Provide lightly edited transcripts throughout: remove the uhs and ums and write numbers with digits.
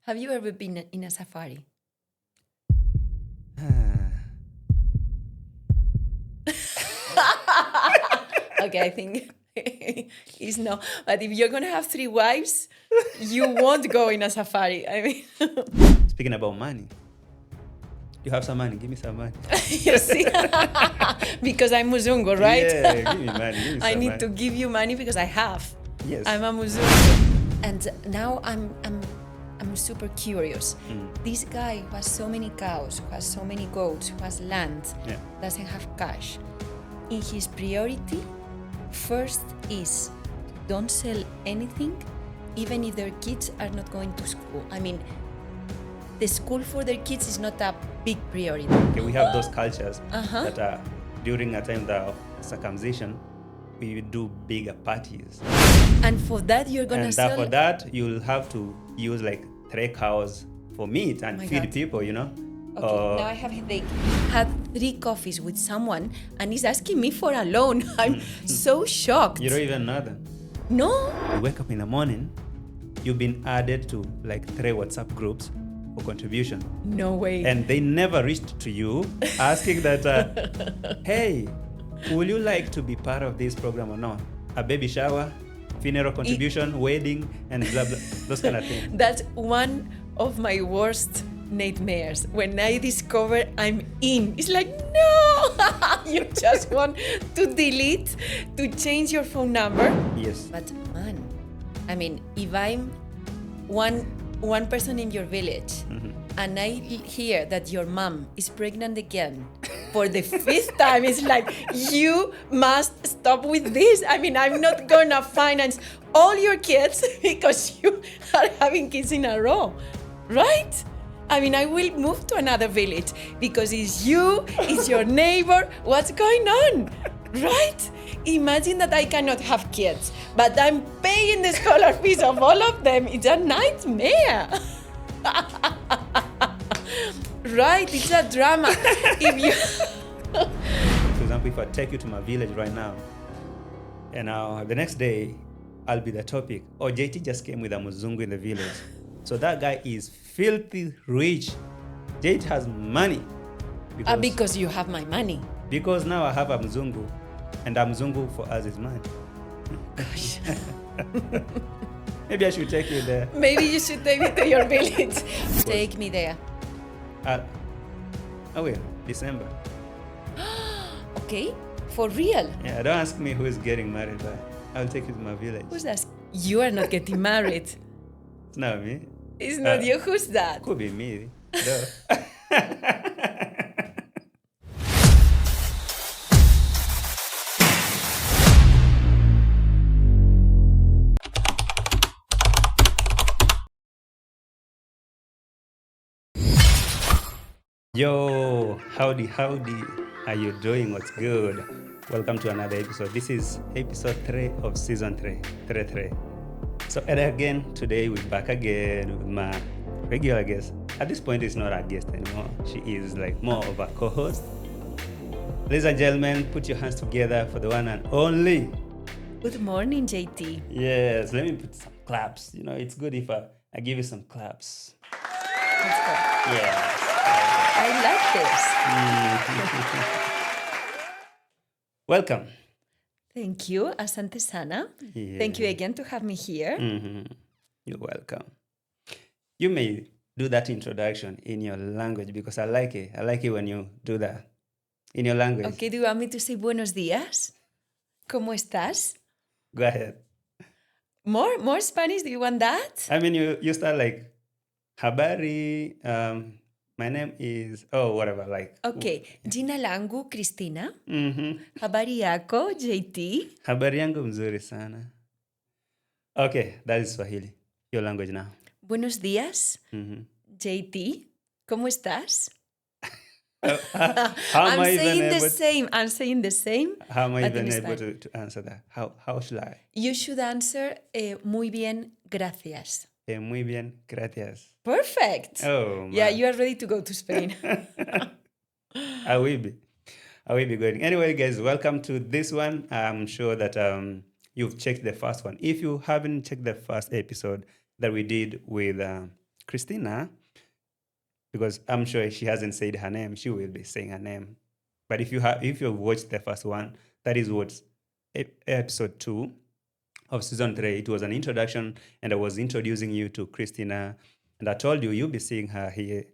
Have you ever been in a safari? Okay, I think it's no. But if you're gonna have 3 wives, you won't go in a safari. I mean, Speaking about money, you have some money. Give me some money. you see, because I'm Muzungu, right? Yeah, give me money. Give me I some need money. to give you money because I have. Yes. I'm a Muzungu. And now I'm super curious. This guy who has so many cows, who has so many goats, who has land, Yeah. doesn't have cash. In his priority, first is don't sell anything, even if their kids are not going to school. I mean, the school for their kids is not a big priority. Okay, we have those cultures Uh-huh. that are during a time of circumcision, we do bigger parties. And for that, you're gonna And sell. for that, you'll have to use like 3 cows for meat and my feed God. people, you know? Okay, now I have headache. Had 3 coffees with someone and he's asking me for a loan. I'm so shocked. You don't even know them. No. You wake up in the morning, you've been added to like 3 WhatsApp groups for contribution. No way. And they never reached to you asking that, hey, will you like to be part of this program or not? A baby shower, funeral contribution, wedding, and blah, blah, those kind of things. That's one of my worst nightmares. When I discover I'm in, it's like, no! You just want to delete, to change your phone number. Yes. But man, I mean, if I'm one person in your village and I hear that your mom is pregnant again for the 5th time, it's like, you must stop with this. I mean, I'm not gonna finance all your kids because you are having kids in a row, right? I mean, I will move to another village because it's you, it's your neighbor. What's going on, right? Imagine that I cannot have kids, but I'm paying the scholar fees of all of them. It's a nightmare. Right, it's a drama. If you For example, if I take you to my village right now, and the next day, I'll be the topic. Oh, JT just came with a Muzungu in the village. So that guy is filthy rich. JT has money. because you have my money. Because now I have a Mzungu, and a Mzungu for us is mine. Gosh. Maybe I should take you there. Maybe you should take me to your village. Take me there. I will, December. Okay? For real? Yeah, don't ask me who is getting married, but I'll take you to my village. Who's that? You are not getting married. It's not me. It's not you. Who's that? Could be me. Duh. Yo, howdy. How you doing? What's good? Welcome to another episode. This is episode 3 of season 3. 3. So, and again, today we're back again with my regular guest. At this point, it's not a guest anymore. She is like more of a co-host. Ladies and gentlemen, put your hands together for the one and only. Good morning, JT. Yes, let me put some claps. You know, it's good if I give you some claps. Let's go. Yes. I like this. Welcome. Thank you, Asante Sana. Yeah. Thank you again to have me here. You're welcome. You may do that introduction in your language because I like it. I like it when you do that in your language. Okay, do you want me to say buenos días? ¿Cómo estás? Go ahead. More Spanish? Do you want that? I mean, you start like, habari, my name is, whatever, like. Okay, jina langu Cristina. Mm-hmm. Habari yako, JT. Habari yangu mzuri sana. Okay, that is Swahili, your language now. Buenos días, Mm-hmm. JT. ¿Cómo estás? How am I'm I saying even the able? same. I'm saying the same. How am I but even in able Spanish. to answer that? How should I? You should answer muy bien, gracias. Muy bien, gracias. Perfect. Oh, man. Yeah, you are ready to go to Spain. I will be going. Anyway, guys, welcome to this one. I'm sure that you've checked the first one. If you haven't checked the first episode that we did with Cristina, because I'm sure she hasn't said her name, she will be saying her name. But if you watched the first one, that is what episode 2 of season 3. It was an introduction, and I was introducing you to Cristina, and I told you you'll be seeing her here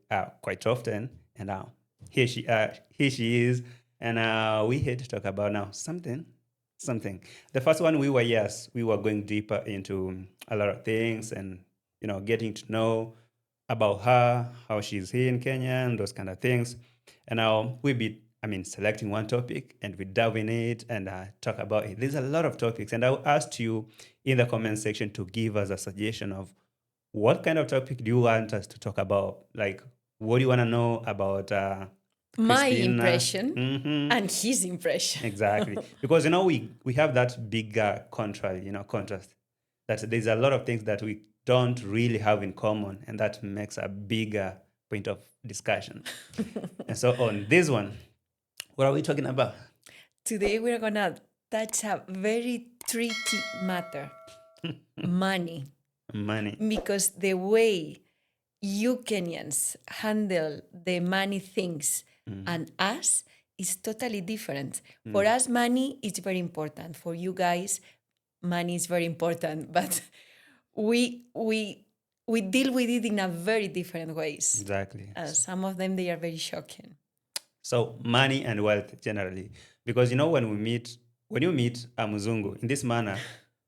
quite often. And now here she is, and we here to talk about now something. The first one we were going deeper into a lot of things, and getting to know about her, how she's here in Kenya, and those kind of things. And now selecting one topic and we dive in it and talk about it. There's a lot of topics, and I asked you in the comment section to give us a suggestion of what kind of topic do you want us to talk about? Like, what do you want to know about My Cristina? impression and his impression. Exactly. Because, we have that big contrast, that there's a lot of things that we don't really have in common, and that makes a bigger point of discussion. And so on this one, what are we talking about? Today we're gonna touch a very tricky matter. Money. Money. Because the way you Kenyans handle the money things and us is totally different. For us, money is very important. For you guys, money is very important. But we deal with it in a very different ways. Exactly. Some of them, they are very shocking. So money and wealth generally, because when you meet a Muzungu in this manner,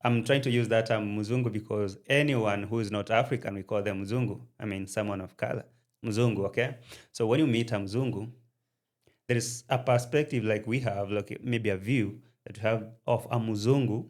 I'm trying to use that term Muzungu because anyone who is not African, we call them Muzungu. I mean, someone of color, Muzungu. Okay. So when you meet a Muzungu, there is a perspective like we have, like maybe a view that we have of a Muzungu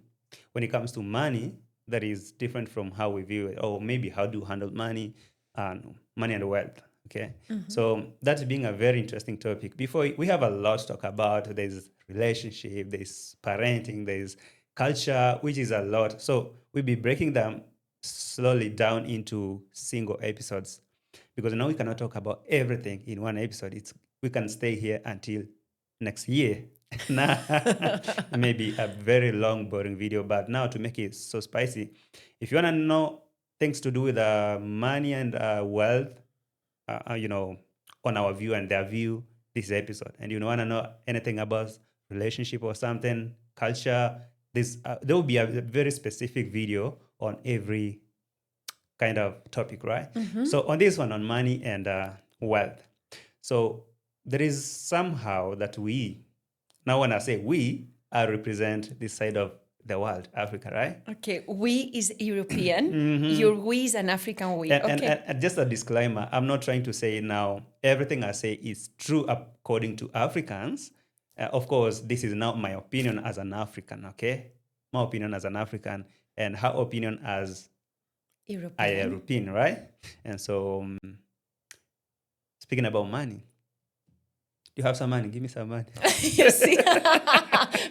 when it comes to money that is different from how we view it, or maybe how do you handle money and wealth. Okay. So that's being a very interesting topic. Before we have a lot to talk about. There's relationship, there's parenting, there's culture, which is a lot. So we'll be breaking them slowly down into single episodes, because now we cannot talk about everything in one episode. We can stay here until next year. Maybe a very long, boring video. But now, to make it so spicy, if you want to know things to do with money and wealth, on our view and their view, this episode. And you want to know anything about relationship or something, culture, there will be a very specific video on every kind of topic, right? So on this one, on money and wealth. So there is somehow that now when I say we, I represent this side of the world, Africa, right? Okay, we is European. Your we is an African we. And just a disclaimer, I'm not trying to say now everything I say is true according to Africans. Of course, this is not my opinion as an African, okay? My opinion as an African, and her opinion as a European, right? And so, speaking about money, you have some money, give me some money. You see?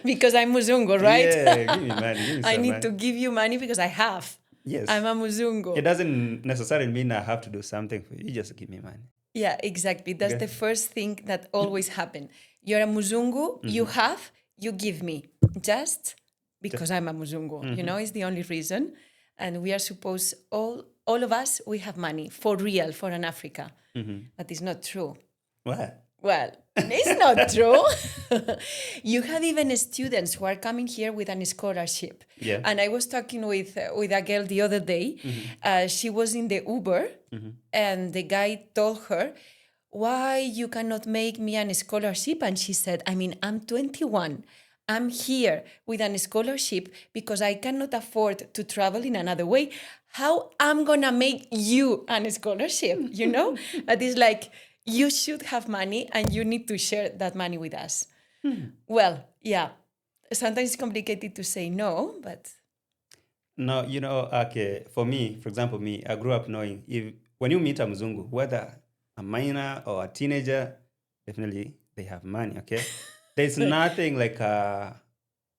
Because I'm Muzungu, right? Yeah, give me money. Give me I some need money. to give you money because I have. Yes. I'm a Muzungu. It doesn't necessarily mean I have to do something for you. You just give me money. Yeah, exactly. That's the first thing that always happens. You're a Muzungu, you have, you give me. Just because I'm a Muzungu. It's the only reason. And we are supposed, all of us, we have money for real, for an Africa. But it's not true. What? Well, it's not true. You have even students who are coming here with a scholarship. Yeah. And I was talking with a girl the other day. She was in the Uber, and the guy told her, why you cannot make me a scholarship? And she said, I'm 21. I'm here with a scholarship because I cannot afford to travel in another way. How I'm going to make you a scholarship, But it's like, you should have money and you need to share that money with us. Well, yeah. Sometimes it's complicated to say no, but... No, okay, for me, for example, I grew up knowing when you meet a Mzungu, whether a minor or a teenager, definitely they have money, okay? There's nothing like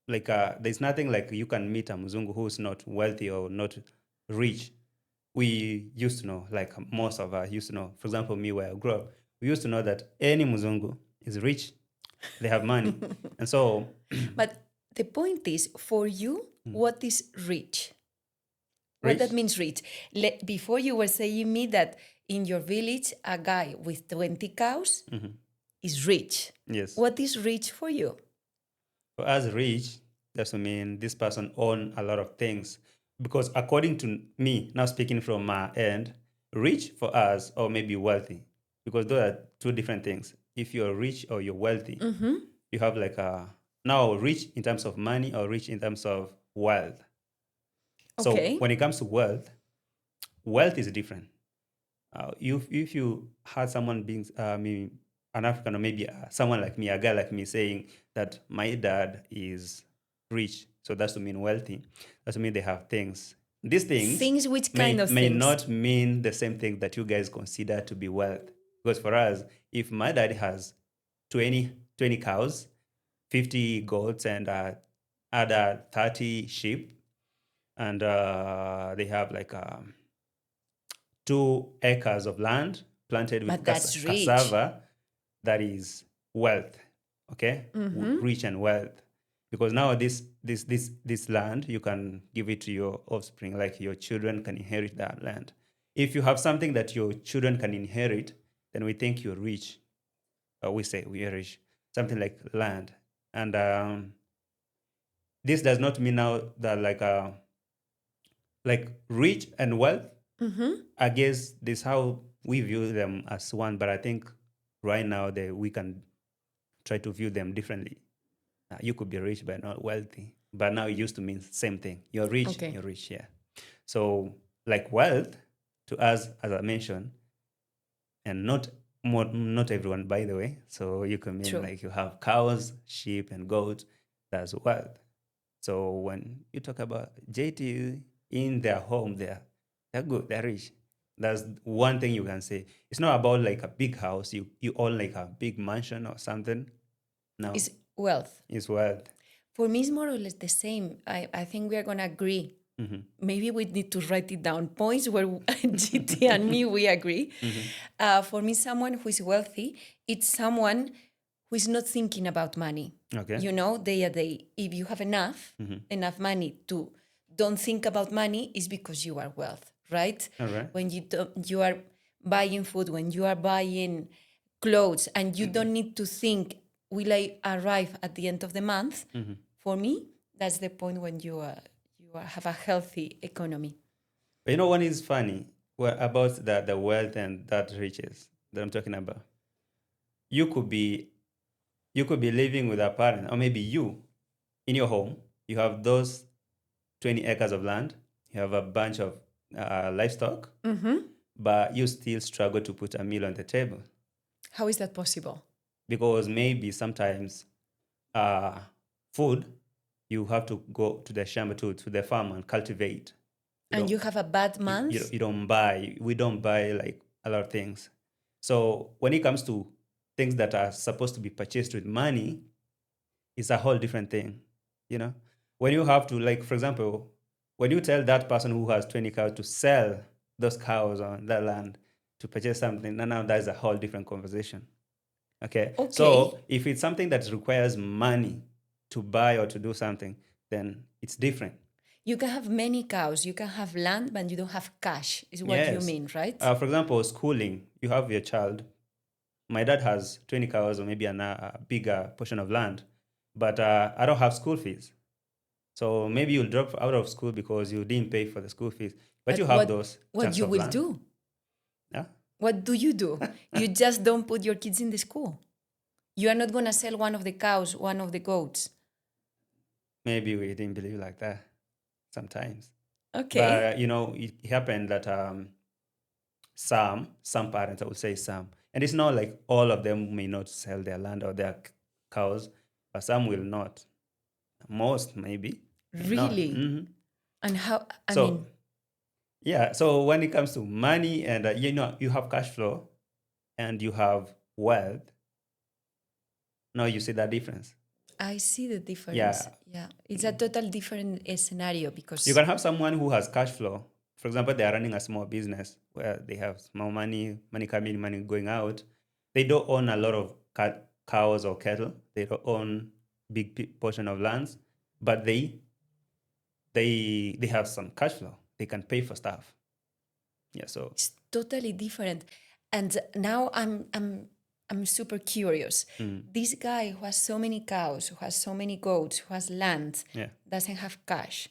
there's nothing like you can meet a Mzungu who's not wealthy or not rich. We used to know, like most of us used to know, for example, me where I grew up, we used to know that any Mzungu is rich, they have money. And so... But the point is, for you, what is rich? What that Rich? means rich. Before you were saying me that in your village, a guy with 20 cows is rich. Yes. What is rich for you? For us, rich doesn't mean this person own a lot of things. Because according to me, now speaking from my end, rich for us or maybe wealthy, because those are two different things. If you're rich or you're wealthy, you have like a now rich in terms of money or rich in terms of wealth. So Okay. when it comes to wealth, wealth is different. If you had someone being maybe an African or maybe someone like me, a guy like me, saying that my dad is rich, so that's to mean wealthy. That's to mean they have things. These things Things, which kind of may things? not mean the same thing that you guys consider to be wealth. Because for us, if my dad has 20 cows, 50 goats, and other 30 sheep, and they have like 2 acres of land planted with But that's rich. cassava, that is wealth, okay? Rich and wealth. Because now this land, you can give it to your offspring, like your children can inherit that land. If you have something that your children can inherit, then we think you're rich. Or we say we are rich. Something like land. And this does not mean now that like rich and wealth, I guess this how we view them as one, but I think right now we can try to view them differently. You could be rich but not wealthy, but now it used to mean same thing. You're rich, Okay. you're rich, yeah. So like wealth to us, as I mentioned, and not everyone, by the way. So you can mean True. like you have cows, sheep, and goats. That's wealth. So when you talk about JT in their home, they're good, they're rich. That's one thing you can say. It's not about like a big house. You own like a big mansion or something. No, It's wealth. it's wealth. For me, it's more or less the same. I think we are going to agree. Maybe we need to write it down. Points where GT and me, we agree. For me, someone who is wealthy, it's someone who is not thinking about money. Okay. You know, day a day. If you have enough money to don't think about money, is because you are wealth, right? All right. When you are buying food, when you are buying clothes, and you don't need to think, will I arrive at the end of the month? For me, that's the point when you have a healthy economy. But you know what is funny about the wealth and that riches that I'm talking about? You could be living with a parent, or maybe you in your home, you have those 20 acres of land, you have a bunch of livestock, but you still struggle to put a meal on the table. How is that possible? Because maybe sometimes food, you have to go to the shamba, to the farm and cultivate. And you have a bad month? You don't buy, we don't buy like a lot of things. So when it comes to things that are supposed to be purchased with money, it's a whole different thing, you know? When you have to, like, for example, when you tell that person who has 20 cows to sell those cows on that land to purchase something, now that's a whole different conversation. Okay? So if it's something that requires money to buy or to do something, then it's different. You can have many cows, you can have land, but you don't have cash, is what you mean, right? For example, schooling, you have your child. My dad has 20 cows or maybe a bigger portion of land, but I don't have school fees. So maybe you'll drop out of school because you didn't pay for the school fees, but you have those. What you will do? Yeah. What do? You just don't put your kids in the school. You are not going to sell one of the cows, one of the goats. Maybe we didn't believe like that sometimes. Okay. But, it happened that some parents, I would say some, and it's not like all of them may not sell their land or their cows, but some will not. Most maybe. Really? Mm-hmm. And how, yeah, so when it comes to money and, you have cash flow and you have wealth, now you see that difference. I see the difference. Yeah. It's a total different scenario because you can have someone who has cash flow. For example, they are running a small business where they have small money coming in, money going out. They don't own a lot of cows or cattle. They don't own big portion of lands, but they have some cash flow. they can pay for stuff. Yeah, so It's totally different. And now I'm super curious. This guy who has so many cows, who has so many goats, who has land, yeah. doesn't have cash.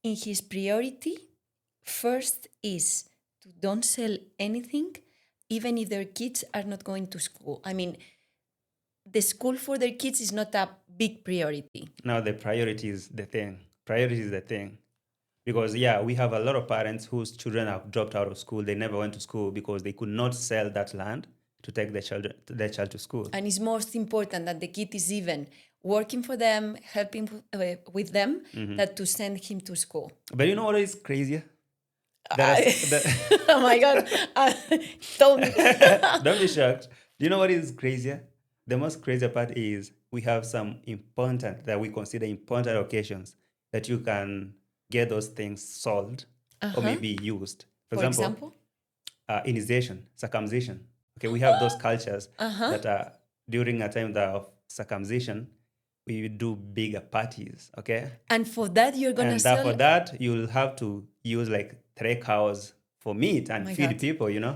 In his priority, first is to don't sell anything, even if their kids are not going to school. I mean, the school for their kids is not a big priority. Now the priority is the thing. Priority is the thing. Because yeah, we have a lot of parents whose children have dropped out of school. They never went to school because they could not sell that land to take their child to school. And it's most important that the kid is even working for them, helping with them, that to send him to school. But you know what is crazier? That Oh my God. Don't. don't be shocked. Do you know what is crazier? The most crazier part is we have some important, that we consider important occasions that you can get those things solved or maybe used. For example? Initiation, circumcision. Okay, we have those cultures that are during a time of circumcision, we do bigger parties. Okay, And for that, you're going to and sell. for that you'll have to use like 3 cows for meat and my feed God. people. Okay,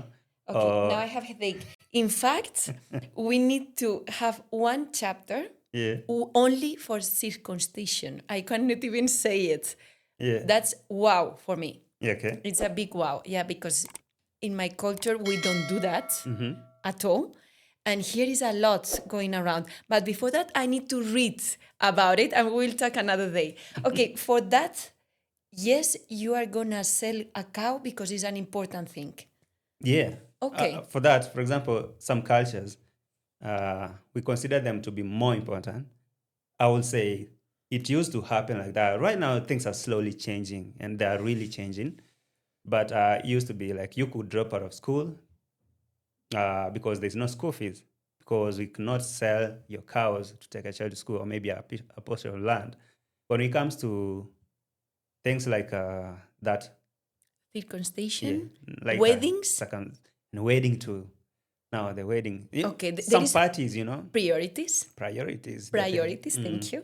now I have headache. In fact, we need to have one chapter Yeah, only for circumcision. I cannot even say it. yeah, That's wow for me. yeah. Okay, It's a big wow. Yeah, because in my culture, we don't do that at all. And here is a lot going around. But before that, I need to read about it and we'll talk another day. Okay, for that, yes, you are going to sell a cow because it's an important thing. yeah. Okay. For that, for example, some cultures, we consider them to be more important. I would say it used to happen like that. Right now, things are slowly changing, and they are really changing. But it used to be like you could drop out of school because there's no school fees, because we cannot sell your cows to take a child to school or maybe a portion of land. When it comes to things like that, Circumcision, like weddings, and wedding too. Now the wedding. Okay, there Some is- parties, priorities. priorities. Priorities, thank you.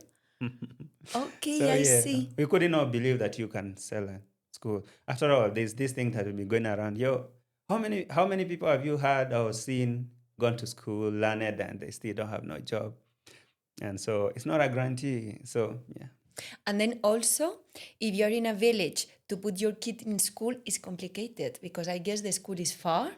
Okay, So I yeah, see. we couldn't not believe that you can sell a school. After all, there's this thing that will be going around. Yo, how many people have you had or seen gone to school, learned, and they still don't have no job? And so it's not a guarantee. So yeah. And then also, if you're in a village, to put your kid in school is complicated because I guess the school is far.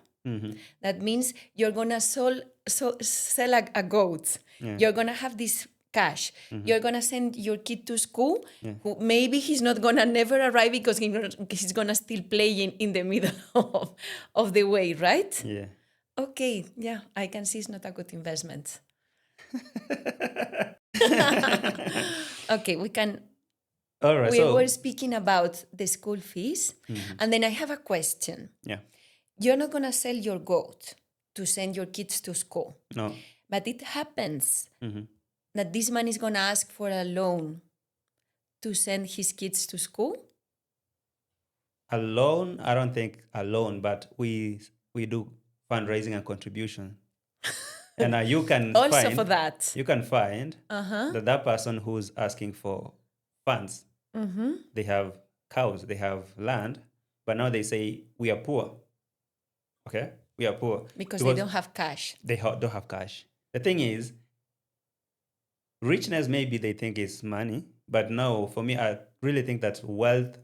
That means you're going to sell a goat. Yeah. You're going to have this cash. You're going to send your kid to school. Who maybe he's not going to never arrive because he's going to still play in the middle of the way, right? Yeah. Okay, yeah, I can see it's not a good investment. Okay, we can. All right. We So were speaking about the school fees, and then I have a question. yeah. You're not gonna sell your goat to send your kids to school, No. but it happens that this man is gonna ask for a loan to send his kids to school. Alone, I don't think alone, but we do fundraising and contribution. And you can Also find, for that. you can find that person who's asking for funds, they have cows, they have land, but now they say we are poor. Okay, we are poor Because they don't have cash. They don't have cash. The thing is, richness maybe they think is money, but no, for me, I really think that wealth,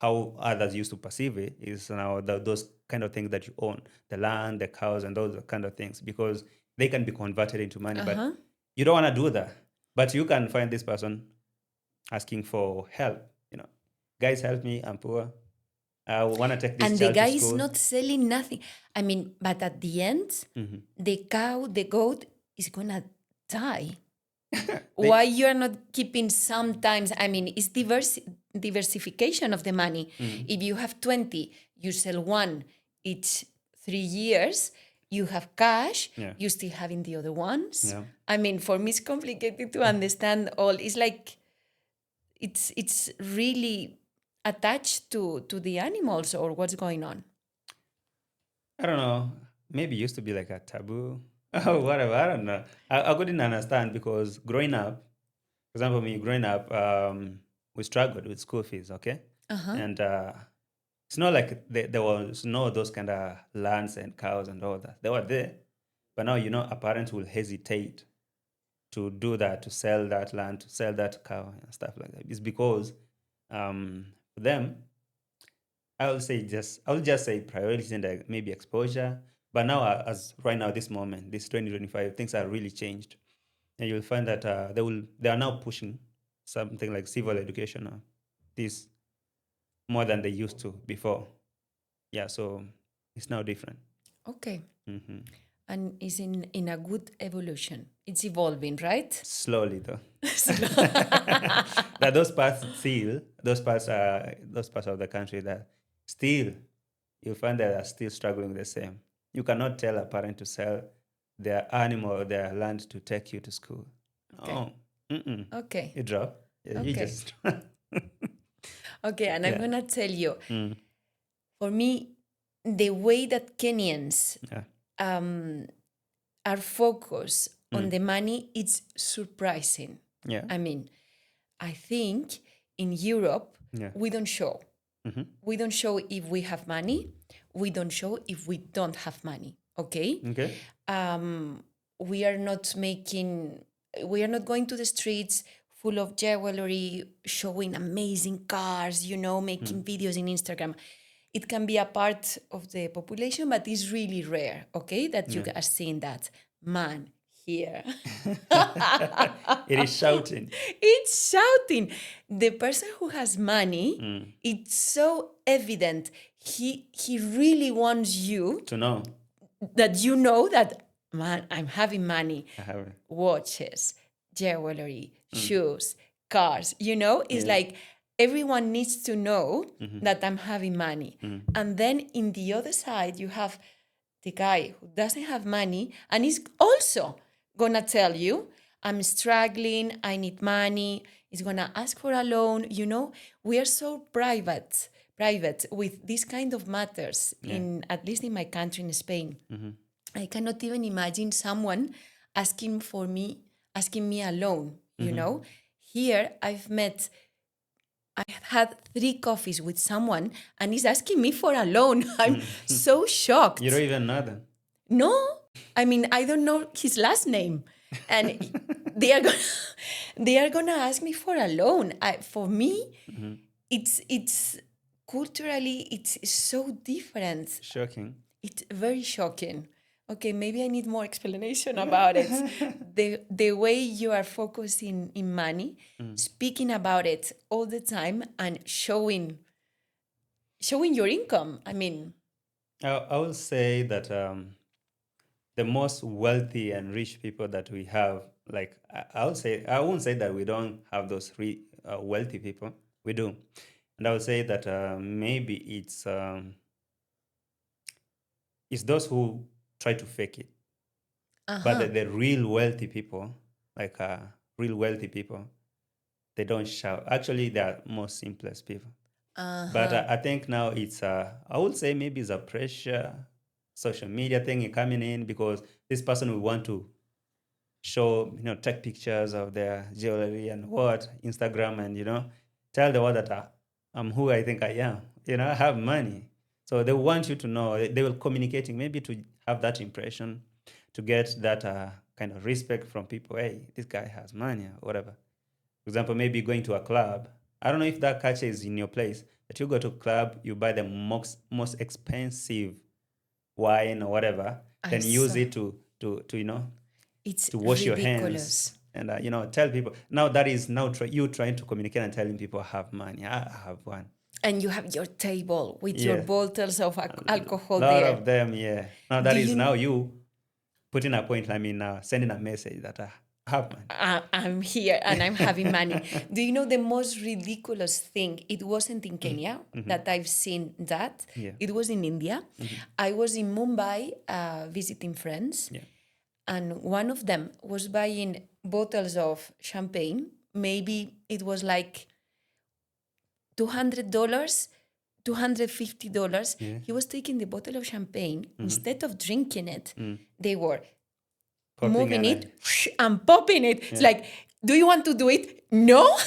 how others used to perceive it, is now those kind of things that you own, the land, the cows, and those kind of things, because they can be converted into money. But you don't want to do that. But you can find this person asking for help. Guys, help me, I'm poor. I want to take this And the child guy to is school. not selling nothing. I mean, but at the end, the goat is gonna die. Why you are not keeping sometimes? I mean, it's diversification of the money. If you have 20, you sell one each 3 years. You have cash. Yeah. You still having the other ones. Yeah. I mean, for me, it's complicated to understand all. It's like it's really attached to the animals or what's going on. I don't know. Maybe it used to be like a taboo. Oh, whatever. I don't know. I couldn't understand because growing up, for example, me growing up, we struggled with school fees, okay? And It's not like there was no those kind of lands and cows and all that. They were there. But now, a parent will hesitate to do that, to sell that land, to sell that cow and stuff like that. It's because for them, I will just say priorities and maybe exposure. But now, as right now, this moment, this 2025, things are really changed, and you'll find that they are now pushing something like civil education, this more than they used to before. Yeah, so it's now different. Okay. Hmm. And is in a good evolution. It's evolving, right? Slowly, though. That those parts of the country that still you find that are still struggling the same. You cannot tell a parent to sell their animal or their land to take you to school. Okay. Oh, mm-mm. Okay. You drop. Yeah, you Okay. just. Okay, and I'm Yeah. gonna tell you, Mm. for me, the way that Kenyans Yeah. are focused on the money, it's surprising. Yeah. I mean, I think in Europe, Yeah. we don't show. Mm-hmm. We don't show if we have money. We don't show if we don't have money. Okay? Okay. We are not going to the streets full of jewelry, showing amazing cars, making videos in Instagram. It can be a part of the population, but it's really rare, okay, that you are seeing that. Man, here. It is shouting. It's shouting. The person who has money, it's so evident. He really wants you To know. that you know that, man, I'm having money. I have it. Watches, jewelry, shoes, cars. It's like everyone needs to know that I'm having money. And then in the other side, you have the guy who doesn't have money and is also gonna tell you, I'm struggling, I need money. He's gonna ask for a loan. We are so private with this kind of matters, at least in my country, in Spain. I cannot even imagine someone asking me a loan, Here, I had 3 coffees with someone and he's asking me for a loan. I'm so shocked. You don't even know them. No, I mean, I don't know his last name. And they are gonna ask me for a loan. For me, it's culturally, it's so different. Shocking. It's very shocking. Okay, maybe I need more explanation about it. The way you are focusing in money, speaking about it all the time, and showing your income. I mean, I will say that the most wealthy and rich people that we have, like I won't say that we don't have those wealthy people. We do, and I would say that maybe it's those who try to fake it. But the real wealthy people, like real wealthy people, they don't shout. Actually, they are more simplest people. But I think now it's I would say maybe it's a pressure, social media thing coming in, because this person will want to show, take pictures of their jewelry and Instagram, and tell the world that I'm who I think I am. I have money. So they want you to know. They will communicating maybe to have that impression, to get that kind of respect from people. Hey, this guy has money or whatever. For example, maybe going to a club. I don't know if that culture is in your place, but you go to a club, you buy the most expensive wine or whatever, then use it to it's to wash your ridiculous. hands and tell people. Now that is now you trying to communicate and telling people I have money. I have one. And you have your table with your bottles of alcohol A lot there. of them, yeah. Now that is now you putting a point. I mean, sending a message that I have money. I'm here and I'm having money. Do you know the most ridiculous thing? It wasn't in Kenya that I've seen that. Yeah. It was in India. I was in Mumbai visiting friends. Yeah. And one of them was buying bottles of champagne. Maybe it was like $200, $250. Yeah. He was taking the bottle of champagne. Instead of drinking it, they were Popping moving and it and popping it. It's like, Do you want to do it? No,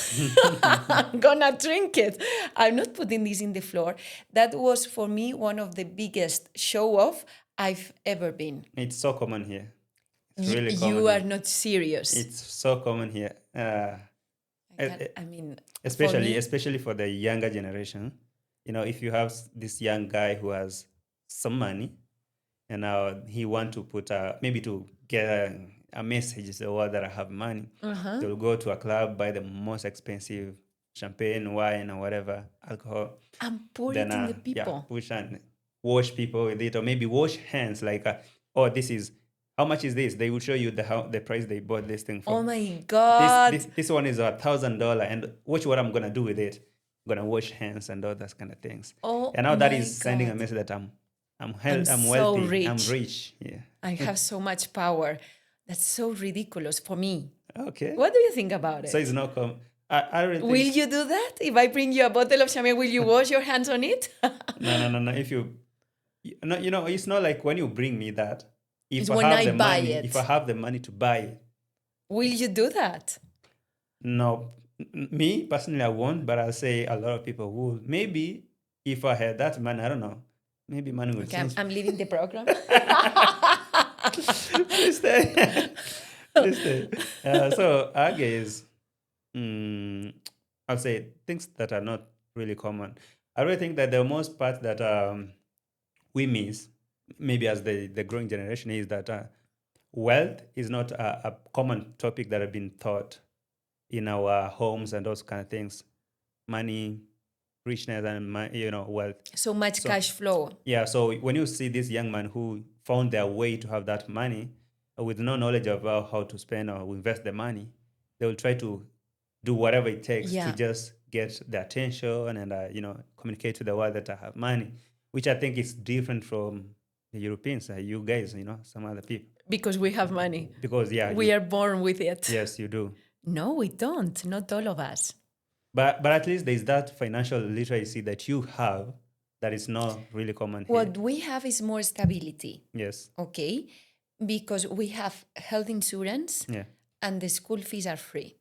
I'm gonna drink it. I'm not putting this in the floor. That was for me one of the biggest show off I've ever been. It's so common here. It's really common. You are Here. not serious. It's so common here. I mean, Especially for the younger generation. You know, if you have this young guy who has some money, and now he want to put maybe to get a message to the world that I have money, they'll go to a club, buy the most expensive champagne, wine, or whatever alcohol, and pour it in the people. Push and wash people with it, or maybe wash hands. Like, oh, this is how much is this? They will show you the price they bought this thing for. Oh my God! This one is $1,000, and watch what I'm gonna do with it. I'm gonna wash hands and all those kind of things. Oh, and now that is God. sending a message that I'm so wealthy. rich. I'm rich. Yeah. I have so much power. That's so ridiculous for me. Okay. What do you think about it? So it's not I don't think. Will you do that? If I bring you a bottle of champagne, will you wash your hands on it? No. If it's not like when you bring me that. It's when I buy it. If I have the money to buy it. Will you do that? No. Me, personally, I won't, but I'll say a lot of people would. Maybe if I had that money, I don't know. Maybe money will change. I'm leaving the program. Please stay. Please stay. So, I guess, I'll say things that are not really common. I really think that the most part that we miss, maybe as the growing generation, is that wealth is not a common topic that have been taught in our homes and those kind of things. Money, richness, and wealth. So much cash flow. Yeah. So when you see this young man who found their way to have that money with no knowledge about how to spend or invest the money, they will try to do whatever it takes to just get the attention and communicate to the world that I have money, which I think is different from the Europeans, you guys, some other people. Because we have money. Because we are born with it. Yes, you do. No, we don't. Not all of us. But at least there's that financial literacy that you have that is not really common here. What we have is more stability. Yes. Okay? Because we have health insurance and the school fees are free.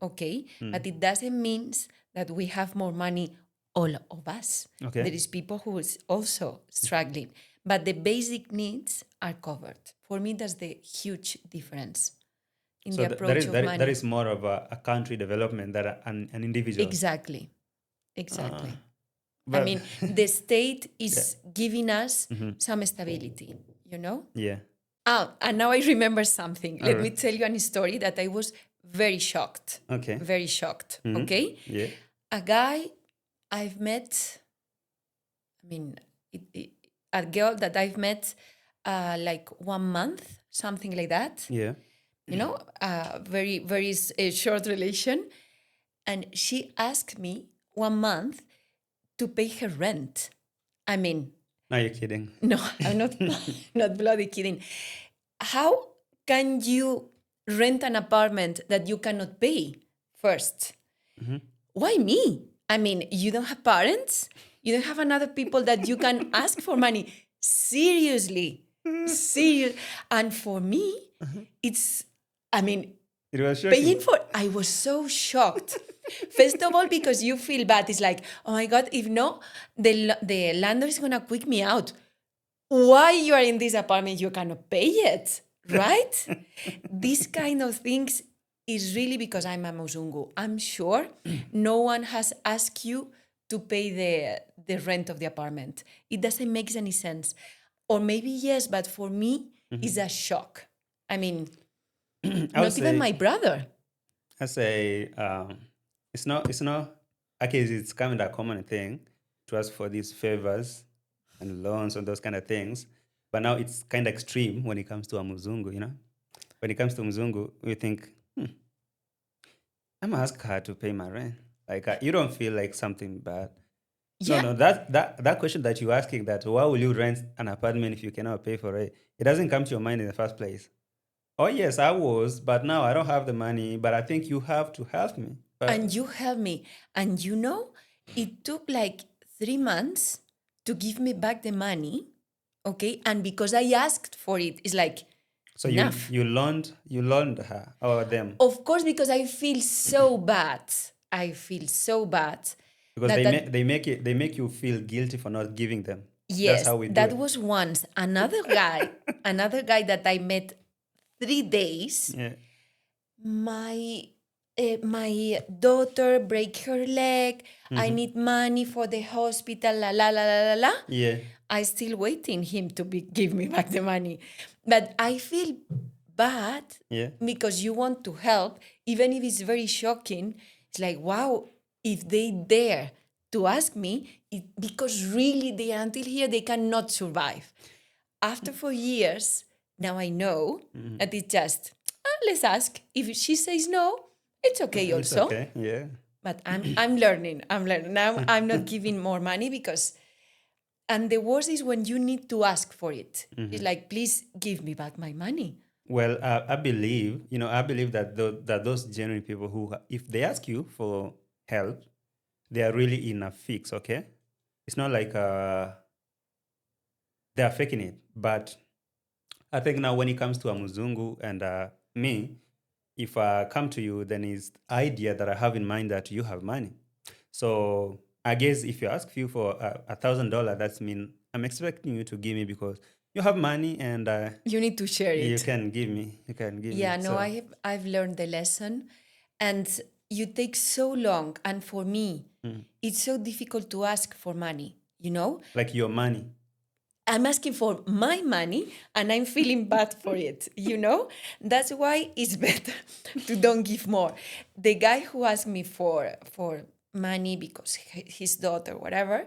Okay? But it doesn't mean that we have more money, all of us. Okay. There is people who is also struggling. But the basic needs are covered. For me, that's the huge difference in the approach of money. That is more of a country development than an individual. Exactly. I mean, the state is giving us some stability, Yeah. And now I remember something. Let me tell you a story that I was very shocked. Okay. Very shocked. Okay? Yeah. A guy I've met, a girl that I've met like 1 month, something like that. Yeah. Very, very short relation. And she asked me 1 month to pay her rent. Are you kidding? No, I'm not bloody kidding. How can you rent an apartment that you cannot pay first? Why me? You don't have parents? You don't have another people that you can ask for money? Seriously. Serious. And for me, it's, it was shocking. paying for, I was so shocked. First of all, because you feel bad. It's like, oh my God, if no, the landlord is going to kick me out. Why you are in this apartment, you cannot pay it, right? These kind of things is really because I'm a Muzungu. I'm sure no one has asked you to pay the rent of the apartment. It doesn't make any sense. Or maybe yes, but for me, it's a shock. Not even my brother. I say it's not. I guess it's kind of a common thing to ask for these favors and loans and those kind of things. But now it's kind of extreme when it comes to a Muzungu. When it comes to Muzungu, we think, I'm gonna ask her to pay my rent. Like you don't feel like something bad. Yeah. No. That question that you're asking, that why will you rent an apartment if you cannot pay for it? It doesn't come to your mind in the first place. Oh yes, I was, but now I don't have the money. But I think you have to help me. And you helped me. And it took like 3 months to give me back the money. Okay. And because I asked for it, it's like, So enough. you learned her or them Of course, because I feel so bad. I feel so bad because that they make you feel guilty for not giving them. That's yes, how we do that it. was once. Another guy that I met 3 days. Yeah. My daughter break her leg. I need money for the hospital. La la la la la la. Yeah. I still waiting him to give me back the money, but I feel bad Yeah. because you want to help, even if it's very shocking. It's like, wow, if they dare to ask me, because really they are until here they cannot survive. After 4 years, now I know that it's just let's ask. If she says no, it's okay It's also. okay. Yeah. But I'm learning. I'm learning. Now I'm not giving more money because, and the worst is when you need to ask for it. It's like, please give me back my money. Well, I believe, I believe that that those genuine people who, if they ask you for help, they are really in a fix. Okay, it's not like they are faking it. But I think now when it comes to a Muzungu and me, if I come to you, then it's idea that I have in mind that you have money. So I guess if you ask you for $1,000, that's mean I'm expecting you to give me because you have money and You need to share you it. can give me. You can give Yeah, me. no, So I've learned the lesson, and you take so long. And for me, it's so difficult to ask for money. like your money. I'm asking for my money and I'm feeling bad for it, That's why it's better to don't give more. The guy who asked me for money because his daughter, whatever,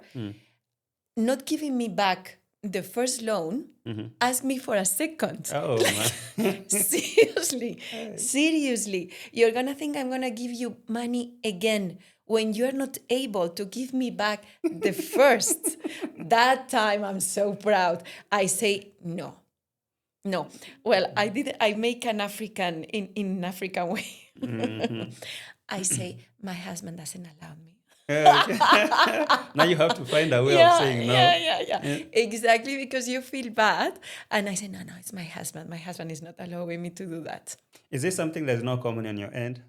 not giving me back the first loan, asked me for a second. Oh man. Seriously, seriously. You're gonna think I'm gonna give you money again when you're not able to give me back the first. That time I'm so proud. I say no. No. Well, I make an African in African way. I say my husband doesn't allow me. Okay. Now you have to find a way of Yeah, saying no. yeah. Exactly, because you feel bad. And I say, no, it's my husband. My husband is not allowing me to do that. Is this something that's not common on your end?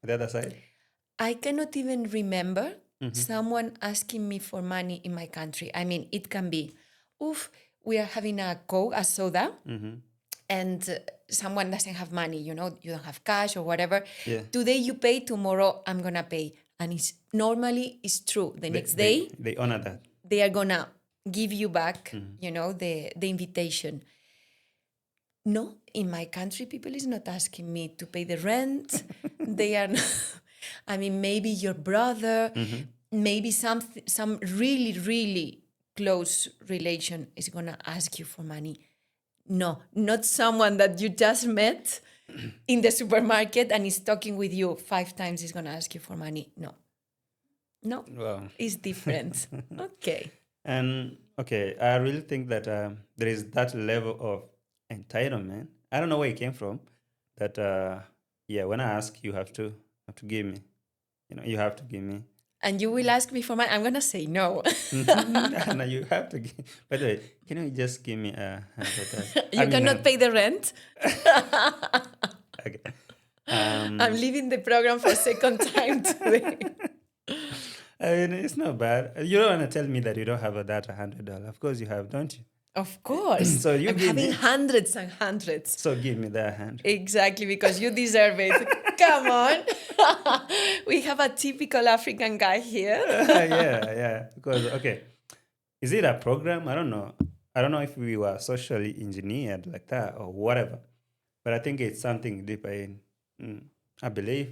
The other side? I cannot even remember someone asking me for money in my country. I mean, it can be, oof, we are having a Coke, a soda, and someone doesn't have money, you don't have cash or whatever. Yeah. Today you pay, tomorrow I'm going to pay. And it's true. The next day, They honor that. they are going to give you back, the invitation. No, in my country, people is not asking me to pay the rent. They are not, I mean, maybe your brother, maybe some really, really close relation is going to ask you for money. No, not someone that you just met in the supermarket and is talking with you 5 times is going to ask you for money. No, Wow. it's different. Okay. And okay, I really think that there is that level of entitlement. I don't know where it came from. That when I ask, you have to give me. You have to give me. And you will ask me for money. I'm going to say no. No, you have to give. By the way, can you just give me You cannot pay the rent. Okay. I'm leaving the program for a second time today. I mean, it's not bad. You don't want to tell me that you don't have that $100. Of course you have, don't you? Of course. So you I'm give having me. hundreds and hundreds. So give me that hand. Exactly, because you deserve it. Come on. We have a typical African guy here. Yeah. Because okay, is it a program? I don't know. I don't know if we were socially engineered like that or whatever. But I think it's something deeper in. I believe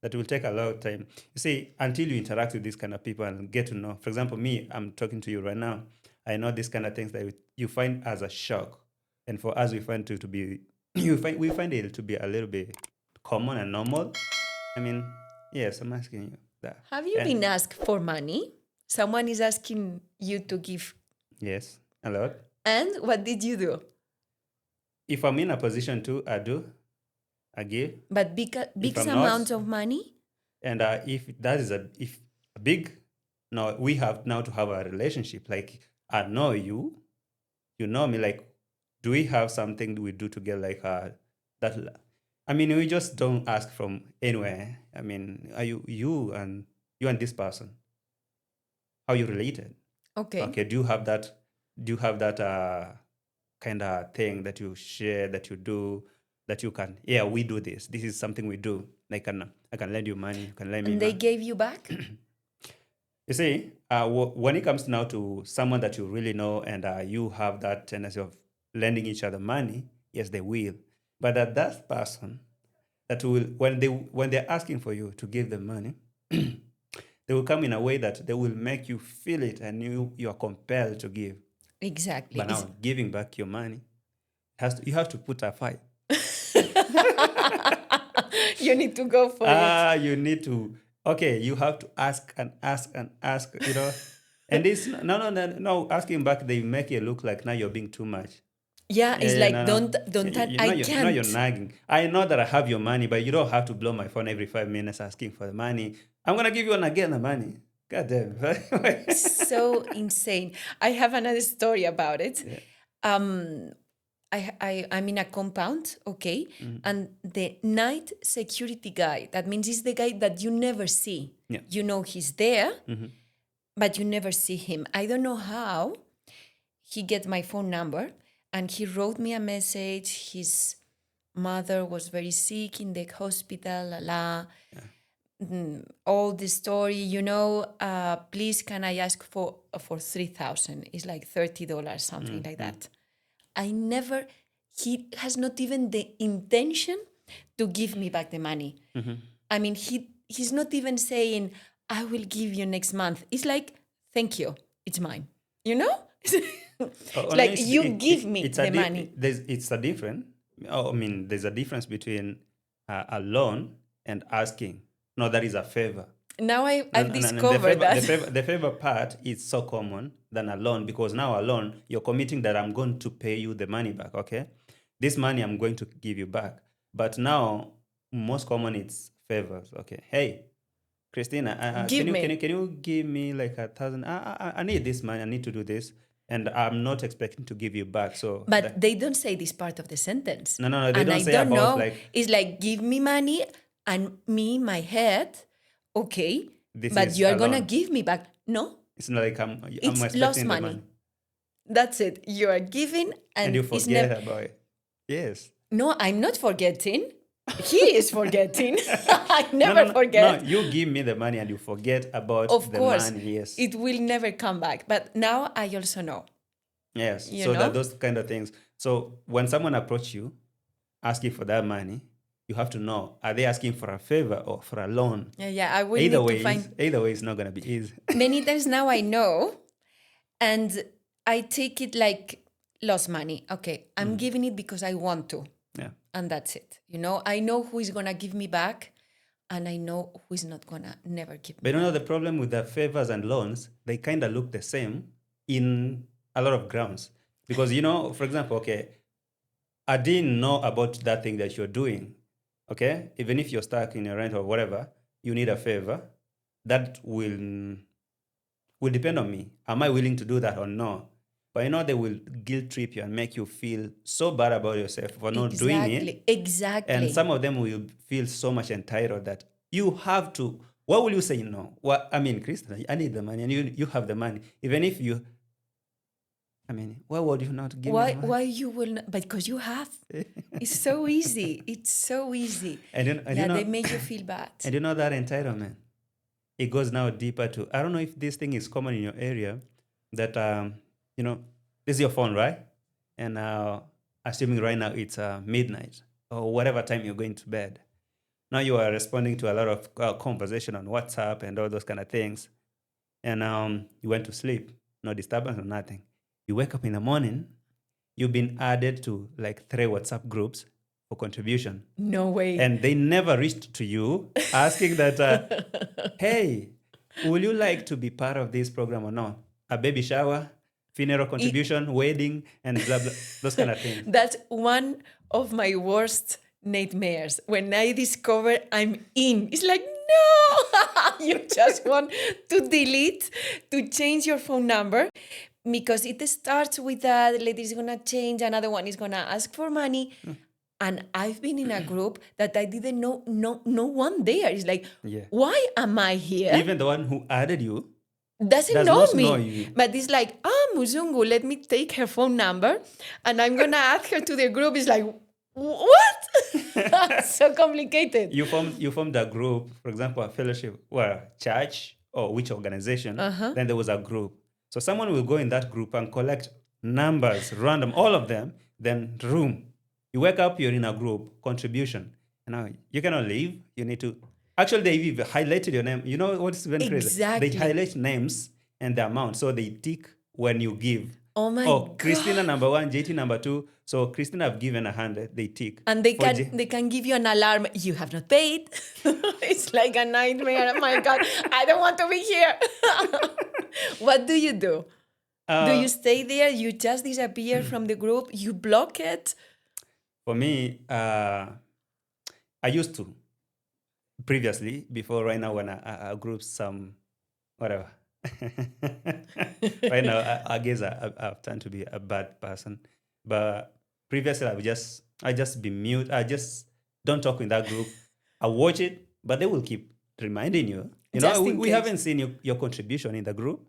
that will take a lot of time. You see, until you interact with these kind of people and get to know. For example, me, I'm talking to you right now. I know these kind of things that you find as a shock, and for us, we find it to be we find it to be a little bit common and normal. I mean, yes, I'm asking you that. Have you been asked for money? Someone is asking you to give. Yes, a lot. And what did you do? If I'm in a position to, I do. I give. But big I'm amounts not, of money? and if that is a big, no, we have now to have a relationship. Like I know you, you know me. Like, do we have something we do together like that? I mean, we just don't ask from anywhere. I mean, are you and this person? How you related? Okay. Okay. Do you have that? Kind of thing that you share, that you do, that you can? Yeah, we do this. This is something we do. I can lend you money. You can lend me And they money. gave you back? You see, when it comes now to someone that you really know and you have that tendency of lending each other money, yes, they will. But that person that will, when they're asking for you to give them money, they will come in a way that they will make you feel it, and you are compelled to give. Exactly. But now giving back your money you have to put a fight. You need to go for it. You need to. Okay, you have to ask and ask and ask. And this no asking back, they make it look like now you're being too much. Yeah, it's like, no. don't I can't. No, you're nagging. I know that I have your money, but you don't have to blow my phone every 5 minutes asking for the money. I'm gonna give you again the money. God damn. So insane. I have another story about it. Yeah. I'm in a compound, okay, and the night security guy, that means he's the guy that you never see. Yeah. You know he's there, but you never see him. I don't know how he get my phone number, and he wrote me a message. His mother was very sick in the hospital, all the story, please can I ask for 3,000? It's like $30, something like that. He has not even the intention to give me back the money. I mean, he's not even saying, I will give you next month. It's like, thank you, it's mine. It's like, you give me the money. It's a different. I mean, there's a difference between a loan and asking. No, that is a favor. Now I've discovered that. The favor part is so common than a loan, because now a loan, you're committing that I'm going to pay you the money back, okay? This money I'm going to give you back. But now, most common it's favors, okay? Hey, Cristina, can you give me like 1,000? I need this money. I need to do this. And I'm not expecting to give you back. But they don't say this part of the sentence. No, they don't say about know. Like... It's like, give me money, and me, my head, okay, but you are going to give me back. No. It's not like I'm it's lost money. That's it. You are giving, and you forget about it. Yes. No, I'm not forgetting. He is forgetting. I never forget. No, you give me the money and you forget about the money. Yes. It will never come back. But now I also know. Yes. That those kind of things. So when someone approaches you asking for that money, you have to know, are they asking for a favor or for a loan? Yeah, I will either need way, to find... Either way, it's not going to be easy. Many times now I know, and I take it like lost money. Okay, I'm giving it because I want to. Yeah. And that's it. I know who is going to give me back, and I know who is not going to never give me back. But the problem with the favors and loans, they kind of look the same in a lot of grounds. Because, for example, okay, I didn't know about that thing that you're doing. Okay, even if you're stuck in your rent or whatever, you need a favor. That will depend on me. Am I willing to do that or no? But they will guilt trip you and make you feel so bad about yourself for not doing it. Exactly. And some of them will feel so much entitled that you have to. What will you say no? Well, I mean, Cristina, I need the money, and you have the money. Even if you. I mean, why would you not give me the money? Why you will not? Because you have. It's so easy. It's so easy. And they make you feel bad. And that entitlement, it goes now deeper to, I don't know if this thing is common in your area, that, this is your phone, right? And assuming right now it's midnight or whatever time you're going to bed. Now you are responding to a lot of conversation on WhatsApp and all those kind of things. And you went to sleep, no disturbance or nothing. You wake up in the morning, you've been added to like 3 WhatsApp groups for contribution. No way. And they never reached to you asking that, hey, will you like to be part of this program or not? A baby shower, funeral contribution, wedding, and blah, blah, those kind of things. That's one of my worst nightmares. When I discover I'm in, it's like, no, you just want to delete, to change your phone number. because it starts with that lady is gonna change, another one is gonna ask for money. And I've been in a group that I didn't know no one there. It's like, Yeah. why am I here? Even the one who added you Doesn't does know not me. know you. But it's like, Muzungu, let me take her phone number and I'm gonna add her to the group. It's like, what? So complicated. You formed a group, for example, a fellowship, well, church or which organization. Then there was a group. So someone will go in that group and collect numbers, random, all of them. Then room. You wake up, you're in a group contribution. Now you cannot leave. You need to. Actually, they even highlighted your name. You know what's even crazy? Exactly. They highlight names and the amount, so they tick when you give. Oh my God. Cristina number 1, JT number 2. So Cristina have given 100. They tick. And they can give you an alarm. You have not paid. It's like a nightmare. Oh my God, I don't want to be here. What do you do? Do you stay there? You just disappear from the group? You block it? For me, I used to previously, before right now when I group some, whatever. Right now, I guess I've turned to be a bad person. But previously, I just be mute. I just don't talk in that group. I watch it, but they will keep reminding you. You know, we haven't seen your contribution in the group,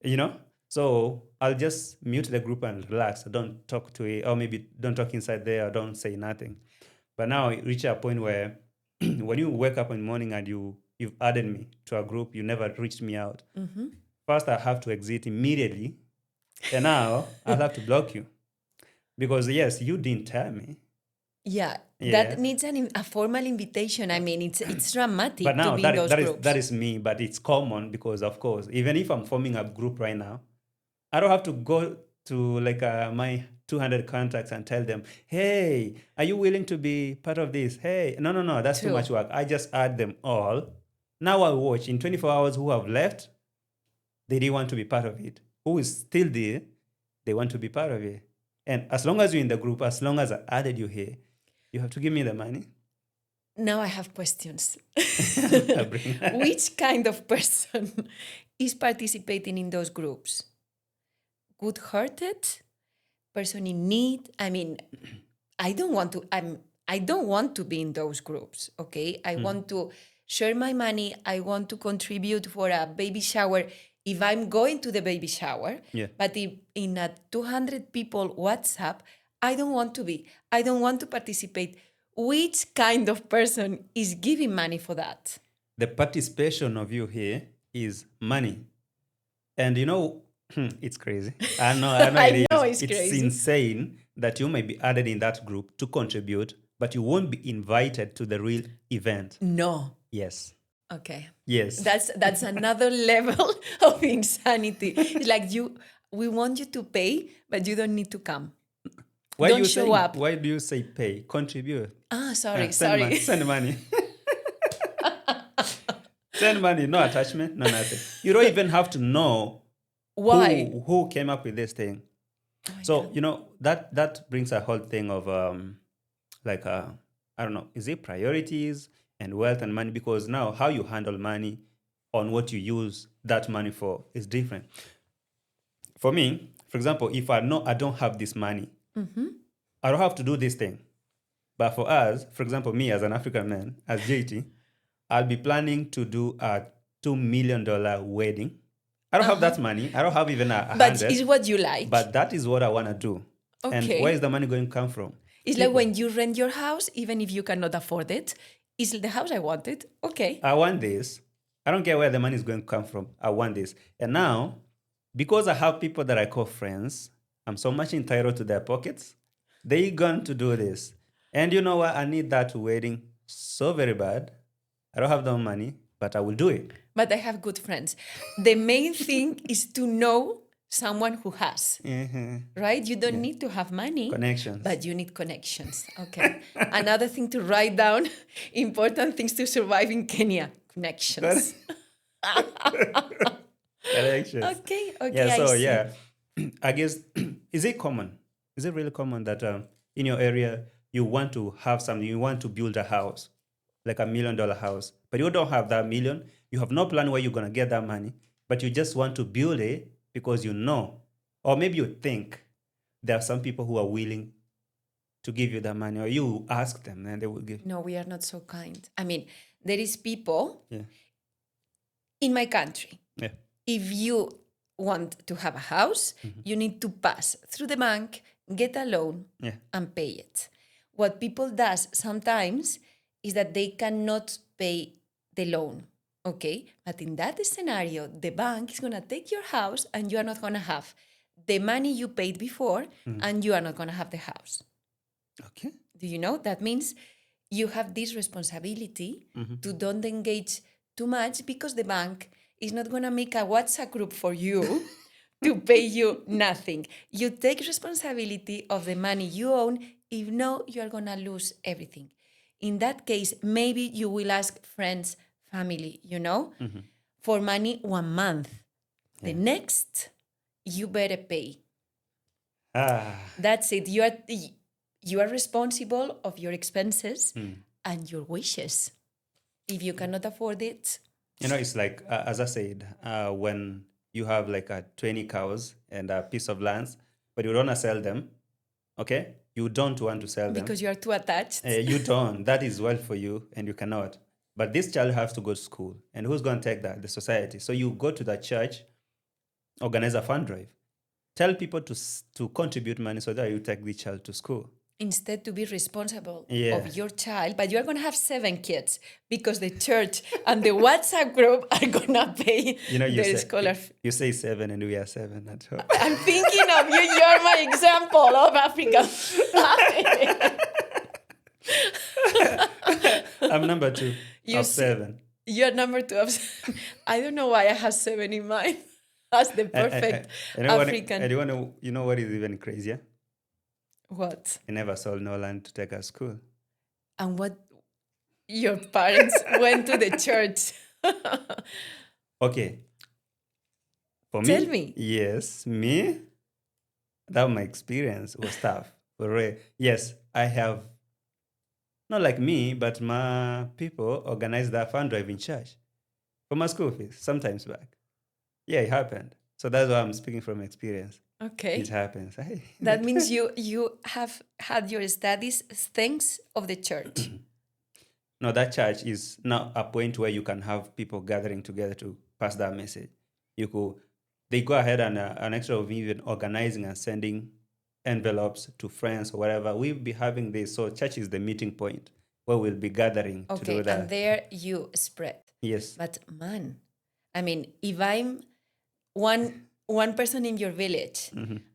you know? So I'll just mute the group and relax. Don't talk to it, or maybe don't talk inside there, or don't say nothing. But now it reached a point where when you wake up in the morning and you've added me to a group, you never reached me out. First, I have to exit immediately. And now I'll have to block you. Because yes, you didn't tell me. Yeah. That needs a formal invitation. I mean, it's dramatic but now to be in those groups. That is me, but it's common because, of course, even if I'm forming a group right now, I don't have to go to like my 200 contacts and tell them, hey, are you willing to be part of this? Hey, no, that's too much work. I just add them all. Now I watch in 24 hours who have left, they didn't want to be part of it. Who is still there, they want to be part of it. And as long as you're in the group, as long as I added you here, you have to give me the money. Now I have questions. Which kind of person is participating in those groups? Good-hearted? Person in need? I mean, I don't want to be in those groups, okay? I want to share my money. I want to contribute for a baby shower if I'm going to the baby shower. Yeah. But if in a 200 people WhatsApp, I don't want to be. I don't want to participate. Which kind of person is giving money for that? The participation of you here is money. And you know, it's crazy. I know I know it's crazy. insane that you may be added in that group to contribute, but you won't be invited to the real event. No. Yes. Okay. Yes. That's another level of insanity. It's like we want you to pay, but you don't need to come. Don't show up. Why do you say pay? Contribute. Sorry. Send money. Send money, no attachment, no nothing. You don't even have to know why who came up with this thing. So, you know, that brings a whole thing of I don't know, is it priorities and wealth and money? Because now how you handle money on what you use that money for is different. For me, for example, if I know I don't have this money, I don't have to do this thing. But for us, for example, me as an African man, as JT, I'll be planning to do a $2 million wedding. I don't have that money. I don't have even a But 100. it's what you like. But that is what I want to do. Okay. And where is the money going to come from? It's like when you rent your house, even if you cannot afford it, is the house I wanted. Okay. I want this. I don't care where the money is going to come from. I want this. And now, because I have people that I call friends, I'm so much entitled to their pockets. They're going to do this. And you know what? I need that wedding so very bad. I don't have the money, but I will do it. But I have good friends. The main thing is to know someone who has, right? You don't need to have money. Connections. But you need connections. Okay. Another thing to write down, important things to survive in Kenya, connections. Connections. Okay. Yeah, so I guess, is it common? Is it really common that in your area, you want to have something, you want to build a house, like $1 million house, but you don't have that million, you have no plan where you're going to get that money, but you just want to build it because you know Or maybe you think there are some people who are willing to give you that money, or you ask them and they will give. No, we are not so kind. I mean, there is people Yeah. in my country. Yeah. If you want to have a house, you need to pass through the bank, get a loan, Yeah. and pay it. What people does sometimes is that they cannot pay the loan. Okay, but in that scenario, the bank is gonna take your house, and you are not gonna have the money you paid before, and you are not gonna have the house. Okay. Do you know? That means you have this responsibility to don't engage too much, because the bank is not going to make a WhatsApp group for you to pay you nothing. You take responsibility of the money you own. If no, you are going to lose everything. In that case, maybe you will ask friends, family, for money 1 month. The next, you better pay. That's it. You are responsible of your expenses and your wishes. If you cannot afford it. It's like, as I said, when you have like 20 cows and a piece of land, but you don't want to sell them, okay? You don't want to sell them. Because you are too attached. You don't. That is well for you and you cannot. But this child has to go to school. And who's going to take that? The society. So you go to the church, organize a fund drive. Tell people to contribute money so that you take the child to school. Instead to be responsible of your child, but you are going to have 7 kids because the church and the WhatsApp group are going to pay their scholarship. You say 7 and we are 7 at home. I'm thinking of you. You're my example of African. I'm number 2 of 7. You're number 2 of 7. I don't know why I have 7 in mind. That's the perfect African. And you know what is even crazier? What? I never sold no land to take us to school. And what? Your parents went to the church. Okay. For me. Tell me. Yes, me. That my experience was tough. Yes, I have, not like me, but my people organized that fund drive in church for my school fees sometimes back. Yeah, it happened. So that's why I'm speaking from experience. Okay. It happens. That means you have had your studies thanks of the church. No, that church is now a point where you can have people gathering together to pass that message. They go ahead and an extra of even organizing and sending envelopes to friends or whatever. We'll be having this. So church is the meeting point where we'll be gathering to do that. And there you spread. Yes. But man, I mean, if I'm one person in your village,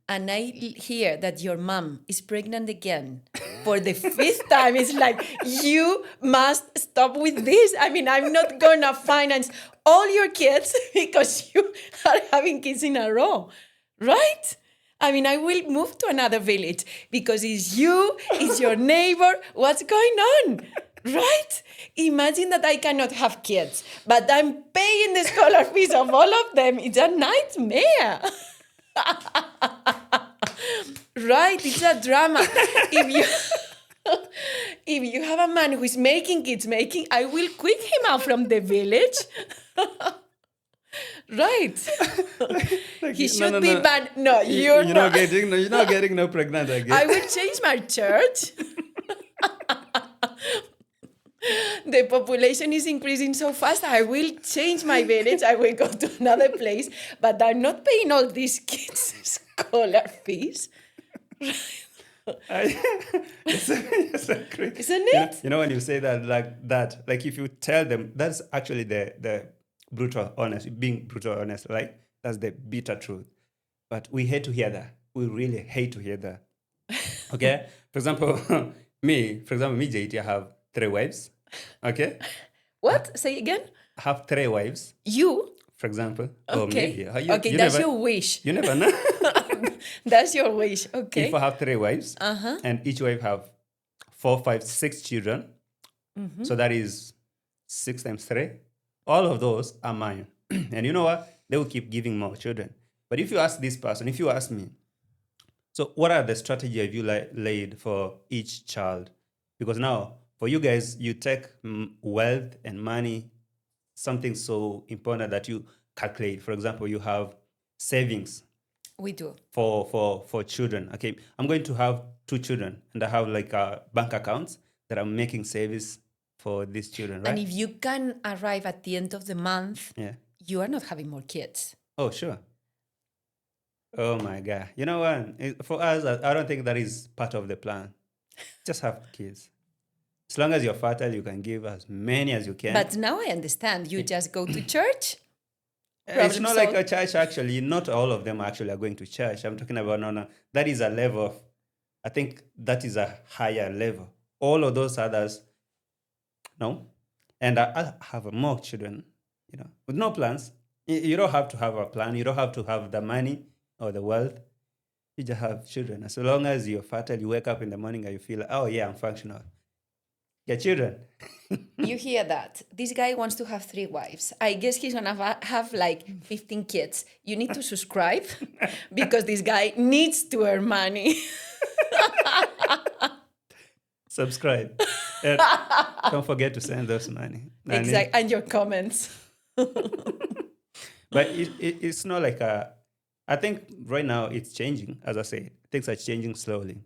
and I hear that your mom is pregnant again for the 5th time, it's like, you must stop with this. I mean, I'm not going to finance all your kids because you are having kids in a row, right? I mean, I will move to another village because it's you, it's your neighbor. What's going on? Right? Imagine that I cannot have kids, but I'm paying the scholar fees of all of them. It's a nightmare. Right? It's a drama. If you have a man who is making kids, I will quit him out from the village. Right? He should be banned. No, you're not. You're not getting no pregnant again. I will change my church. The population is increasing so fast. I will change my village. I will go to another place. But I'm not paying all these kids scholar fees. It's so crazy. Isn't it? When you say that, like if you tell them, that's actually the brutal honest, being brutal honest, right? That's the bitter truth. But we hate to hear that. We really hate to hear that. Okay? For example, me, JT, I have 3 wives. Okay? What? Say again? I have 3 wives. You? For example. Okay. Okay, that's your wish. You never know. That's your wish. Okay. If I have 3 wives, and each wife have 4, 5, 6 children, so that is 6 times 3. All of those are mine. And you know what? They will keep giving more children. But if you ask this person, if you ask me, so what are the strategy have you laid for each child? Because now, for you guys, you take wealth and money, something so important that you calculate. For example, you have savings. We do. For children. Okay, I'm going to have 2 children, and I have like bank accounts that I'm making savings for these children, right? And if you can arrive at the end of the month, Yeah. you are not having more kids. Oh, sure. Oh my God. You know what? For us, I don't think that is part of the plan. Just have kids. As long as you're fertile, you can give as many as you can. But now I understand. You just go to church. It's Problem not like a solved. church, actually. Not all of them actually are going to church. I'm talking about, no. That is a level of, I think that is a higher level. All of those others, no. And I have more children, with no plans. You don't have to have a plan. You don't have to have the money or the wealth. You just have children. As long as you're fertile, you wake up in the morning and you feel, oh yeah, I'm functional. Your children. You hear that? This guy wants to have 3 wives. I guess he's gonna have like 15 kids. You need to subscribe because this guy needs to earn money. Subscribe. And don't forget to send those money. Exactly. And your comments. But it's not like I think right now it's changing. As I say, things are changing slowly.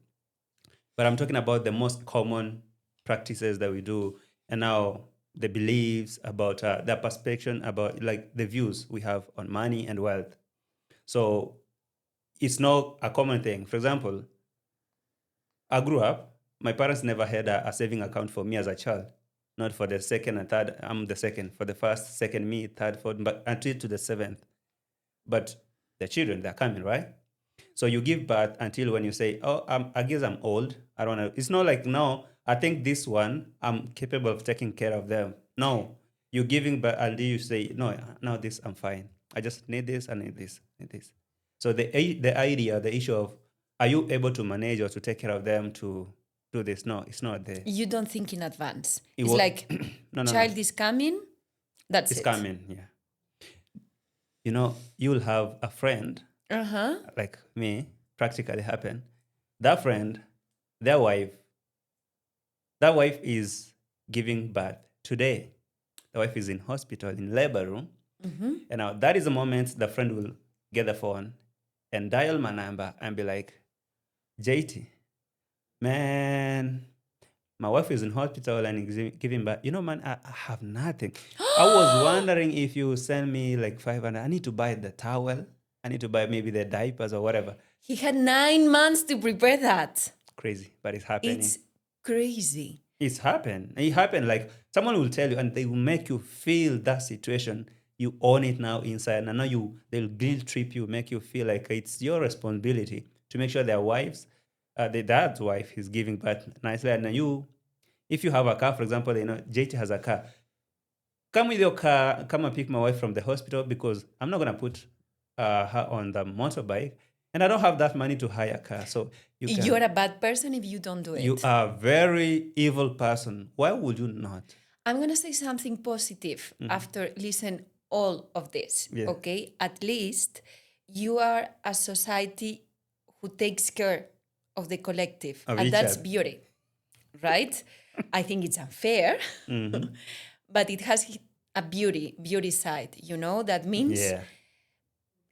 But I'm talking about the most common practices that we do, and now the beliefs about the perception about like the views we have on money and wealth. So it's not a common thing. For example, I grew up, my parents never had a saving account for me as a child. Not for the second and third. I'm the second. For the first, second, me, third, fourth, but until to the 7th. But the children, they're coming, right? So you give birth until when you say, oh, I guess I'm old. I don't know. It's not like, no, I think this one, I'm capable of taking care of them. No, you're giving birth until you say, no, this, I'm fine. I just need this, I need this, need this. So the idea, the issue of, are you able to manage or to take care of them to do this? No, it's not there. You don't think in advance. It It's was- like, No. child is coming, that's It's it. coming, yeah. You'll have a friend Uh-huh. like me, practically happen. That friend, their wife is giving birth today. The wife is in hospital, in labor room. And now that is the moment the friend will get the phone and dial my number and be like, JT, man, my wife is in hospital and is giving birth. Man, I have nothing. I was wondering if you send me like 500. I need to buy the towel. I need to buy maybe the diapers or whatever. He had 9 months to prepare that. Crazy, but it's happening. It's crazy. It's happened. It happened. Like someone will tell you, and they will make you feel that situation. You own it now inside, and now they'll guilt trip you, make you feel like it's your responsibility to make sure their wives, the dad's wife, is giving birth nicely, and you, if you have a car, for example, JT has a car. Come with your car. Come and pick my wife from the hospital because I'm not gonna put her on the motorbike, and I don't have that money to hire a car. So You're a bad person if you don't do it. You are a very evil person. Why would you not? I'm going to say something positive after listening all of this, Yeah. okay? At least you are a society who takes care of the collective. Of And each that's other. beauty, right? I think it's unfair, but it has a beauty side, That means Yeah.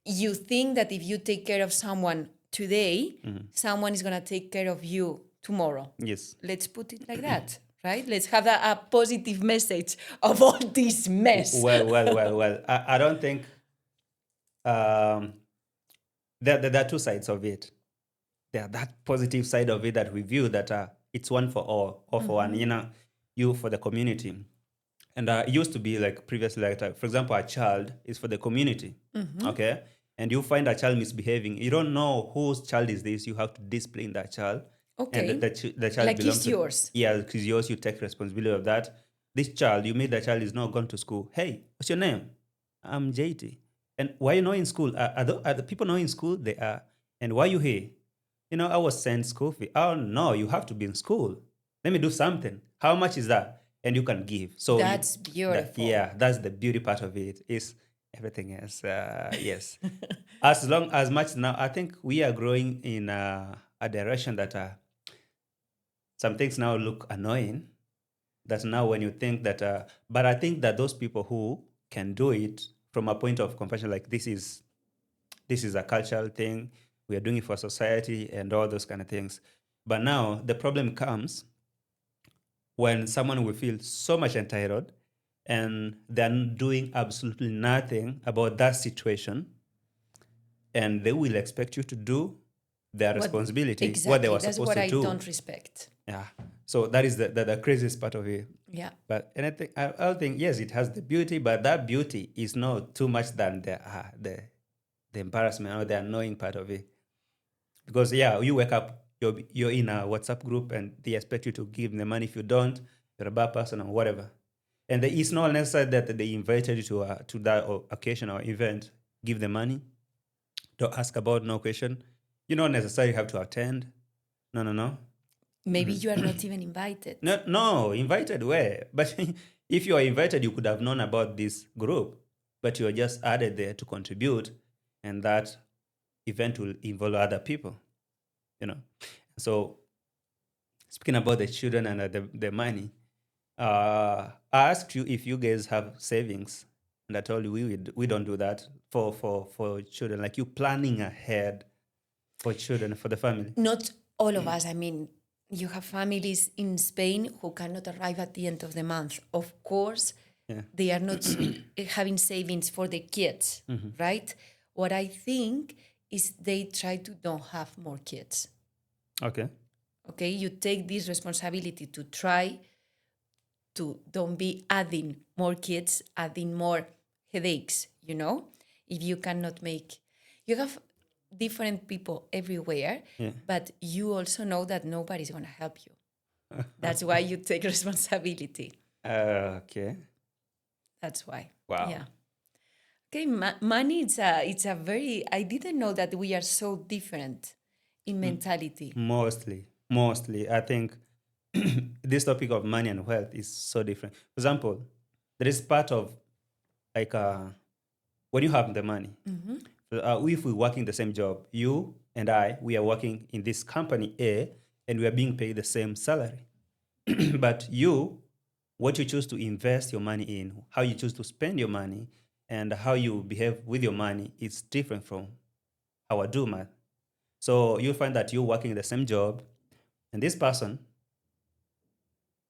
you think that if you take care of someone today, someone is going to take care of you tomorrow. Yes. Let's put it like that, right? Let's have a positive message of all this mess. Well. I don't think there are 2 sides of it. There are that positive side of it that we view that it's one for all for one, you for the community. And it used to be like previously, like for example, a child is for the community, okay? And you find a child misbehaving. You don't know whose child is this. You have to discipline that child. Okay. And the child Like belongs it's to yours. Yeah, it's yours. You take responsibility of that. This child, you made that child is not gone to school. Hey, what's your name? I'm JT. And why you not in school? Are the people not in school? They are. And why you here? I was sent school fee. Oh no, you have to be in school. Let me do something. How much is that? And you can give. So That's beautiful. that's the beauty part of it. Is everything else? Yes. As much now, I think we are growing in a direction that some things now look annoying. That's now when you think that. But I think that those people who can do it from a point of compassion, like this is this is a cultural thing. We are doing it for society and all those kind of things. But now the problem comes when someone will feel so much entitled and they're doing absolutely nothing about that situation, and they will expect you to do their What responsibility, what they exactly? were That's supposed what to I do. don't respect. Yeah. So that is the craziest part of it. Yeah. But and I think yes, it has the beauty, but that beauty is not too much than the embarrassment or the annoying part of it. Because yeah, you wake up, you're in a WhatsApp group, and they expect you to give them the money. If you don't, you're a bad person or whatever. And it's not necessary that they invited you to that occasion or event. Give the money. Don't ask about no question. You don't necessarily have to attend. No, no, no. Maybe you are not even invited. No, no, invited where? But if you are invited, you could have known about this group, but you are just added there to contribute, and that event will involve other people, you know. So speaking about the children and the money, I asked you if you guys have savings, and I told you we don't do that for children. Like you planning ahead for children for the family. Not all of us. I mean, you have families in Spain who cannot arrive at the end of the month. Of course, Yeah. they are not having savings for the kids, right? What I think is they try to don't have more kids. Okay. Okay, you take this responsibility to try to don't be adding more kids, adding more headaches, you know? If you cannot make, you have different people everywhere, Yeah. but you also know that nobody's going to help you. That's why you take responsibility. Okay. That's why. Wow. Yeah. Okay, money, it's a very, I didn't know that we are so different in mentality. Mostly, I think this topic of money and wealth is so different. For example, there is part of like when you have the money, if we're working the same job, you and I, we are working in this company A, and we are being paid the same salary. But you, what you choose to invest your money in, how you choose to spend your money, and how you behave with your money is different from how I do math. So you find that you're working the same job, and this person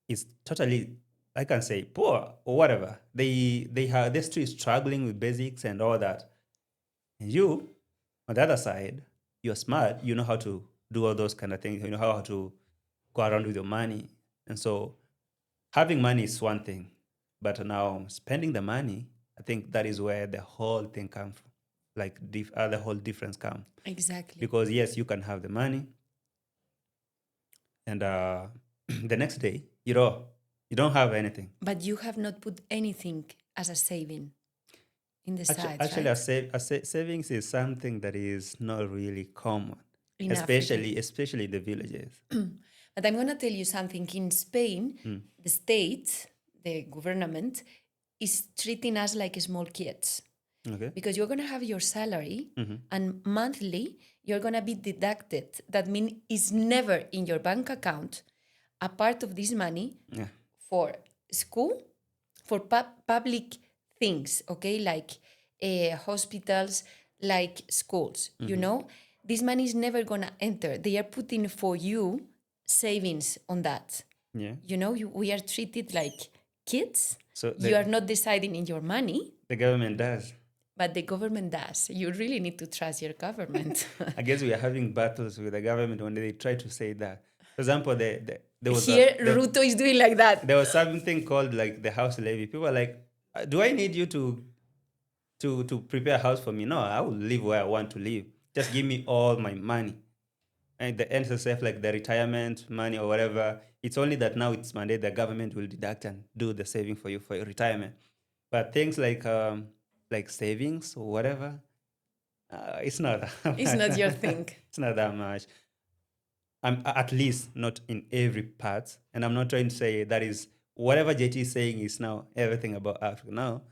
is totally, I can say, poor or whatever. They're still struggling with basics and all that. And you, on the other side, you're smart. You know how to do all those kind of things. You know how to go around with your money. And so having money is one thing, but now spending the money, I think that is where the whole thing comes from. Like the whole difference comes. Exactly. Because yes, you can have the money, and the next day you don't have anything. But you have not put anything as a saving in the side, Actually, right? savings is something that is not really common, In Africa. especially in the villages. But I'm going to tell you something. In Spain, Mm. the state, the government, is treating us like small kids Okay. because you're going to have your salary Mm-hmm. and monthly you're going to be deducted. That means it's never in your bank account. A part of this money Yeah. for school, for public things, okay, like hospitals, like schools, you know, this money is never gonna enter. They are putting for you savings on that. Yeah. You know, we are treated like kids. So You are not deciding in your money, the government does. but the government does. You really need to trust your government. I guess we are having battles with the government when they try to say that. For example, there was Here, Ruto is doing like that. there was something called like the house levy. People are like, do I need you to prepare a house for me? No, I will live where I want to live. Just give me all my money. And the NSSF, like the retirement money or whatever, it's only that now it's mandated the government will deduct and do the saving for you for your retirement. But things like savings or whatever, it's not that It's much. not your thing. It's not that much. At least not in every part. And I'm not trying to say that is whatever JT is saying is now everything about Africa. No,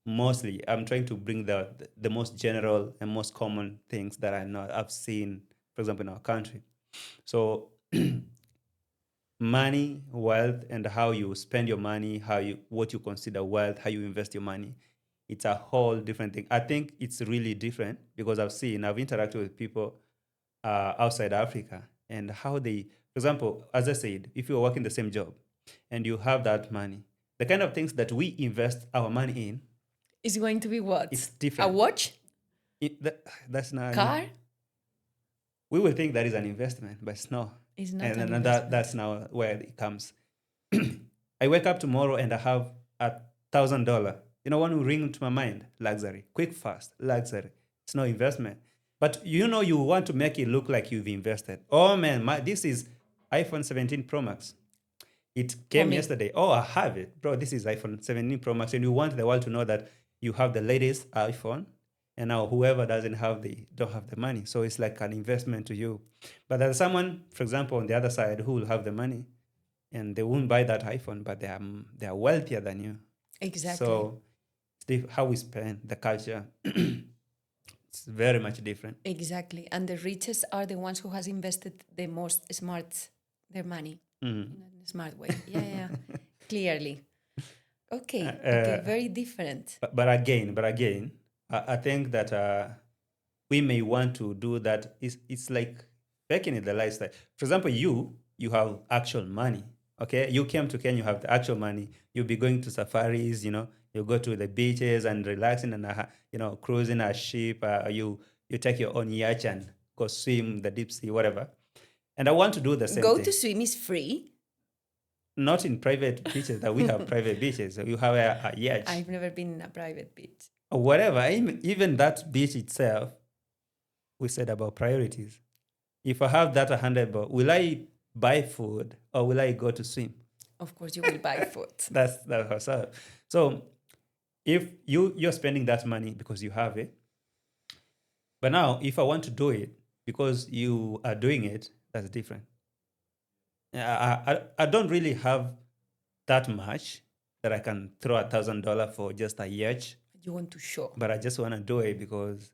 mostly I'm trying to bring the most general and most common things that I know I've seen, for example, in our country. So money, wealth, and how you spend your money, what you consider wealth, how you invest your money it's a whole different thing. I think it's really different because I've interacted with people outside Africa and how they, for example, as I said, if you're working the same job and you have that money, the kind of things that we invest our money in Is going to be what? is A different. watch? That's not Car? we will think that is an investment, but it's not. It's not And an then investment. that's now where it comes. I wake up tomorrow and I have $1,000. You know, one will ring to my mind: luxury, quick, fast, luxury. It's no investment. But you know, you want to make it look like you've invested. Oh man, this is iPhone 17 Pro Max. It came yesterday. Oh, I have it, bro. This is iPhone 17 Pro Max, and you want the world to know that you have the latest iPhone. And now whoever don't have the money, so it's like an investment to you. But there's someone, for example, on the other side who will have the money, and they won't buy that iPhone, but they are wealthier than you. Exactly. So how we spend, the culture, it's very much different. Exactly. And the richest are the ones who has invested the most smart their money in a smart way. Yeah. Clearly. Okay. Very different. But again, I think that we may want to do that. It's like back in the lifestyle. For example, you have actual money. Okay, you came to Kenya, you have the actual money. You'll be going to safaris. You go to the beaches and relaxing and cruising a ship. You take your own yacht and go swim the deep sea, whatever. And I want to do the same thing. To swim is free. Not in private beaches. That we have private beaches. So you have a yacht. I've never been in a private beach. Or whatever. Even that beach itself, we said about priorities. If I have that $100, will I buy food or will I go to swim? Of course, you will buy food. That's herself. So if you're spending that money because you have it, but now if I want to do it because you are doing it, that's different. I don't really have that much that I can throw $1,000 for just a yacht. You want to show. But I just want to do it because,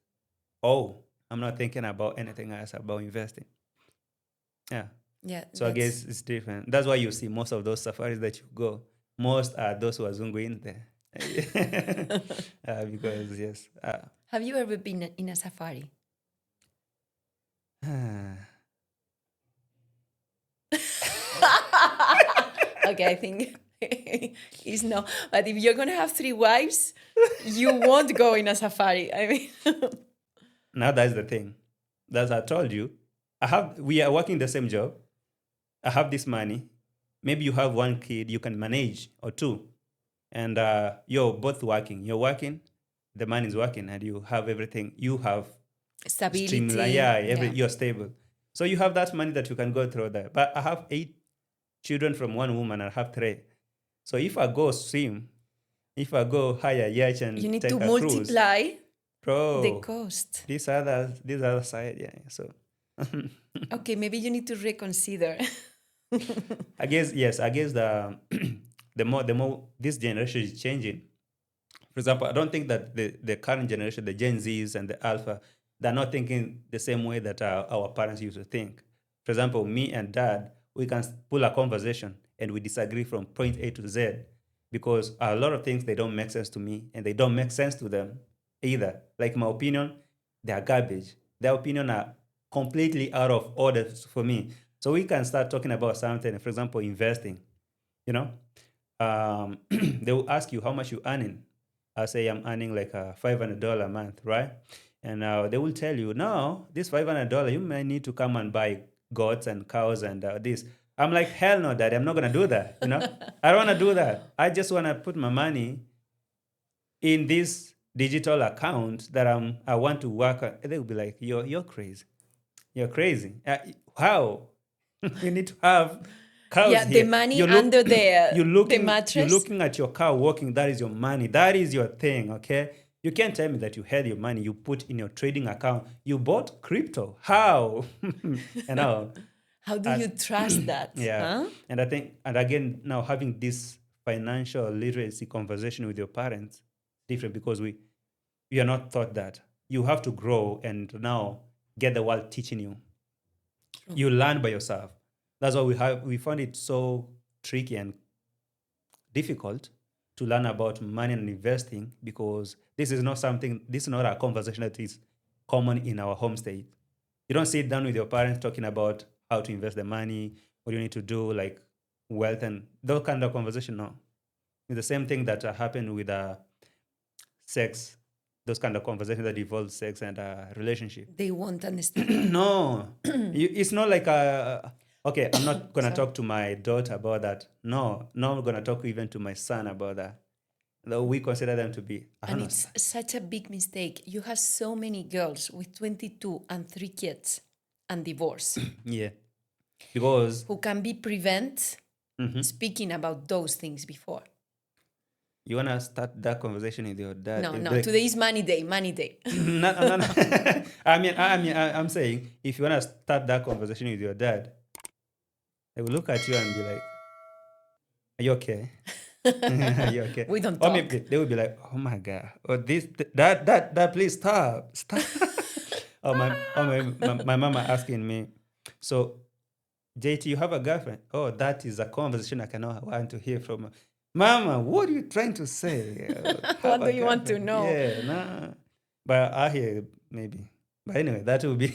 I'm not thinking about anything else about investing. Yeah. Yeah. So I guess it's different. That's why you see most of those safaris that you go, most are those who are zungu in there. Because, yes. Have you ever been in a safari? Okay, I think it's no. But if you're going to have 3 wives, you won't go in a safari. I mean... Now that's the thing. That's I told you. We are working the same job. I have this money. Maybe you have 1 kid you can manage or 2. And you're both working. You're working, the man is working, and you have everything. You have stability. You're stable. So you have that money that you can go through there. But I have 8 children from 1 woman, and I have 3. So if I go swim, if I go hire yacht and you need take to a multiply cruise, bro, the cost. These other side, yeah. So okay, maybe you need to reconsider. I guess the the more this generation is changing. For example, I don't think that the current generation, the Gen Zs and the Alpha, they're not thinking the same way that our parents used to think. For example, me and Dad, we can pull a conversation and we disagree from point A to Z because a lot of things, they don't make sense to me and they don't make sense to them either. Like my opinion, they are garbage. Their opinion are completely out of order for me. So we can start talking about something, for example, investing. They will ask you how much you're earning. I say I'm earning like $500 a month, right? And they will tell you, no, this $500, you may need to come and buy goats and cows and this. I'm like, hell no, Daddy, I'm not going to do that. I don't want to do that. I just want to put my money in this digital account that I want to work on. They will be like, you're crazy. You're crazy. How? You need to have cows here. The money under the mattress. You're looking at your cow walking. That is your money. That is your thing, okay? You can't tell me that you had your money you put in your trading account. You bought crypto. How? How do you trust that? Yeah. Huh? And I think, and again, now having this financial literacy conversation with your parents, different because we are not taught that. You have to grow and now get the world teaching you. You learn by yourself. That's why we found it so tricky and difficult to learn about money and investing, because this is not a conversation that is common in our home state. You don't sit down with your parents talking about how to invest the money, what you need to do, like wealth and those kind of conversation. No, it's the same thing that happened with sex, those kind of conversations that involve sex and relationship. They won't understand. No, it's not like okay, I'm not gonna Sorry. talk to my daughter about that. No, I'm gonna talk even to my son about that. Though we consider them to be, I don't And know. it's such a big mistake. You have so many girls with 22 and 3 kids and divorce Yeah, because who can be prevent mhm, speaking about those things before. you wanna start that conversation with your dad. No, It'd no. be like, Today is money day, money day. no, no, no. I'm saying if you wanna start that conversation with your dad, they will look at you and be like, "Are you okay? Are you okay?" We don't Or talk. maybe they will be like, "Oh my god!" Or this, that. Please stop, stop. My mama asking me, so JT, you have a girlfriend? Oh, that is a conversation I cannot want to hear from. Mama, what are you trying to say? Have What a do you want to girlfriend? know? Yeah, nah. But I hear maybe. But anyway, that will be.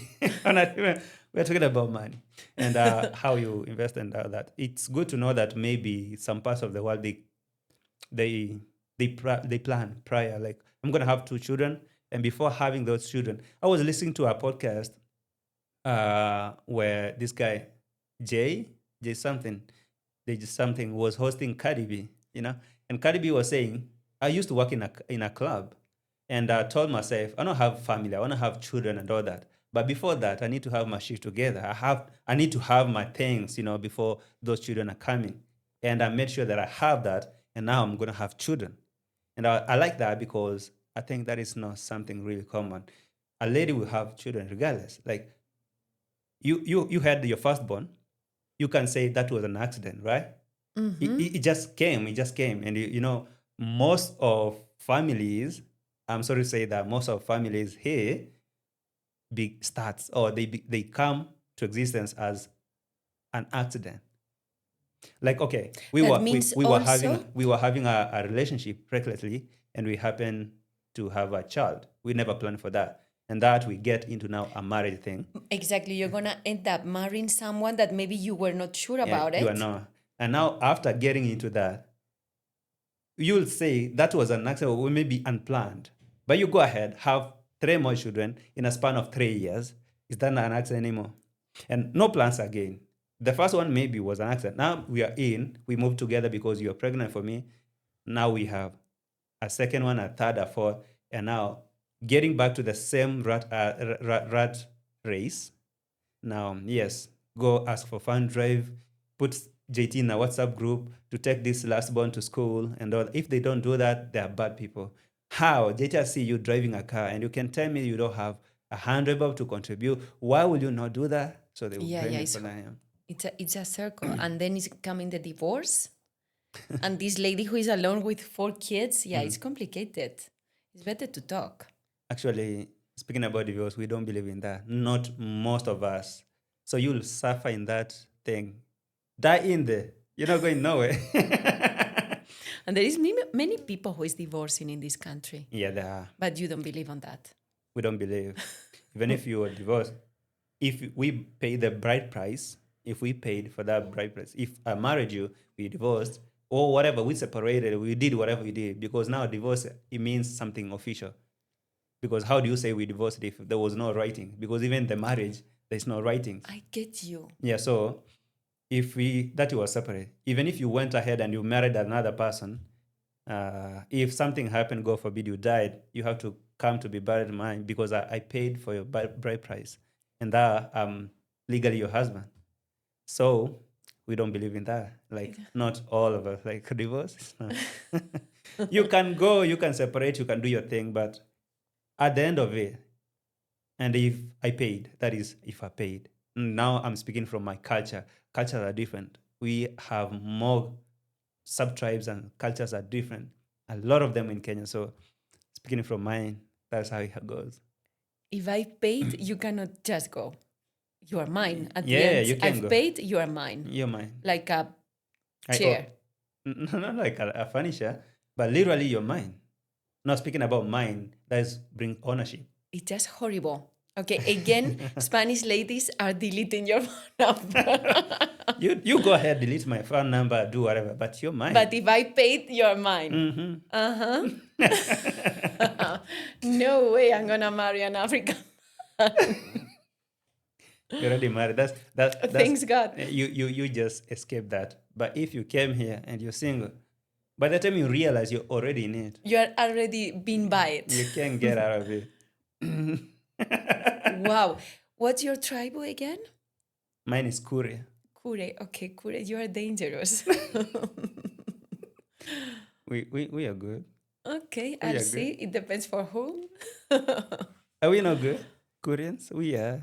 We're talking about money and how you invest and all that. It's good to know that maybe some parts of the world they they plan prior. Like, I'm gonna have 2 children, and before having those children, I was listening to a podcast where this guy Jay something, they just something was hosting Cardi B, and Cardi B was saying, I used to work in a club, and I told myself, I don't have family, I want to have children and all that. But before that, I need to have my shit together. I need to have my things, before those children are coming. And I made sure that I have that, and now I'm gonna have children. And I like that because I think that is not something really common. A lady will have children regardless. Like you had your firstborn, you can say that was an accident, right? It just came. It just came. And most of families, I'm sorry to say that most of families here big starts, or they come to existence as an accident. Like, okay, That means also, we were having a relationship recklessly, and we happen to have a child. We never planned for that. And that we get into now a marriage thing. exactly, you're going to end up marrying someone that maybe you were not sure about You are it. not. And now after getting into that, you'll say that was an accident or maybe unplanned. But you go ahead, have 3 more children in a span of 3 years. Is that not an accident anymore? And no plans again. The first one maybe was an accident. Now we moved together because you're pregnant for me. Now we have a second one, a third, a fourth, and now getting back to the same rat race. Now, yes, go ask for fund drive, put JT in a WhatsApp group to take this last born to school and all. If they don't do that, they are bad people. How? JT see you driving a car and you can tell me you don't have 100 bob to contribute. Why will you not do that? So they will Yeah, blame yeah, you for that. it's a circle. And then it's coming the divorce. And this lady who is alone with 4 kids, yeah, it's complicated. It's better to talk. Actually, speaking about divorce, we don't believe in that. Not most of us. So you'll suffer in that thing. Die in there. You're not going nowhere. And there is many people who is divorcing in this country, Yeah, there are. but you don't believe on that. We don't believe. Even if you were divorced, if we pay the bride price, if we paid for that bride price, if I married you, we divorced, or whatever, we separated, we did whatever we did, because now divorce, it means something official. Because how do you say we divorced if there was no writing? Because even the marriage, there's no writing. I get you. Yeah, so if that you were separate, even if you went ahead and you married another person, if something happened, God forbid you died, you have to come to be buried in mine because I paid for your bride price, and that legally your husband. So we don't believe in that. Like, not all of us, like divorce. You can go, you can separate, you can do your thing, but at the end of it, and if I paid, that is, if I paid. Now I'm speaking from my culture. Cultures are different. We have more sub-tribes and cultures are different. A lot of them in Kenya. So speaking from mine, that's how it goes. If I paid, you cannot just go. You are mine. At the Yeah, end, you can I've go. paid, you are mine. You're mine. Like a chair. Not like a furniture, but literally you're mine. Not speaking about mine, that is bring ownership. It's just horrible. Okay, again, Spanish ladies are deleting your phone number. You go ahead, delete my phone number, do whatever, but you're mine. But if I paid, you're mine. Mm-hmm. No way I'm gonna marry an African. You're already married. That's Thanks God. You just escaped that. But if you came here and you're single, by the time you realize you're already in it, You're already been by it. you can't get out of it. Wow. What's your tribe again? Mine is Kure. Kure. Okay, Kure, you are dangerous. We are good. Okay, We I'll are see. It depends for whom. Are we not good? Koreans? We are.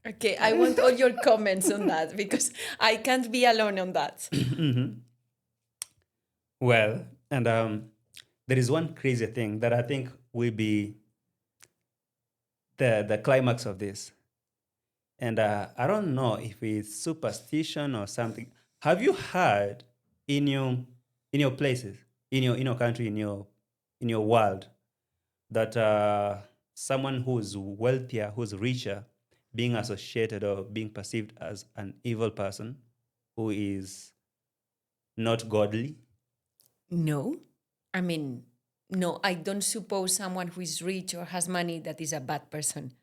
Okay, I want all your comments on that because I can't be alone on that. Well, and there is one crazy thing that I think will be the climax of this. And I don't know if it's superstition or something. Have you heard in your places, in your country, in your world, that someone who's wealthier, who's richer, being associated or being perceived as an evil person who is not godly? No. I mean, no, I don't suppose someone who is rich or has money that is a bad person.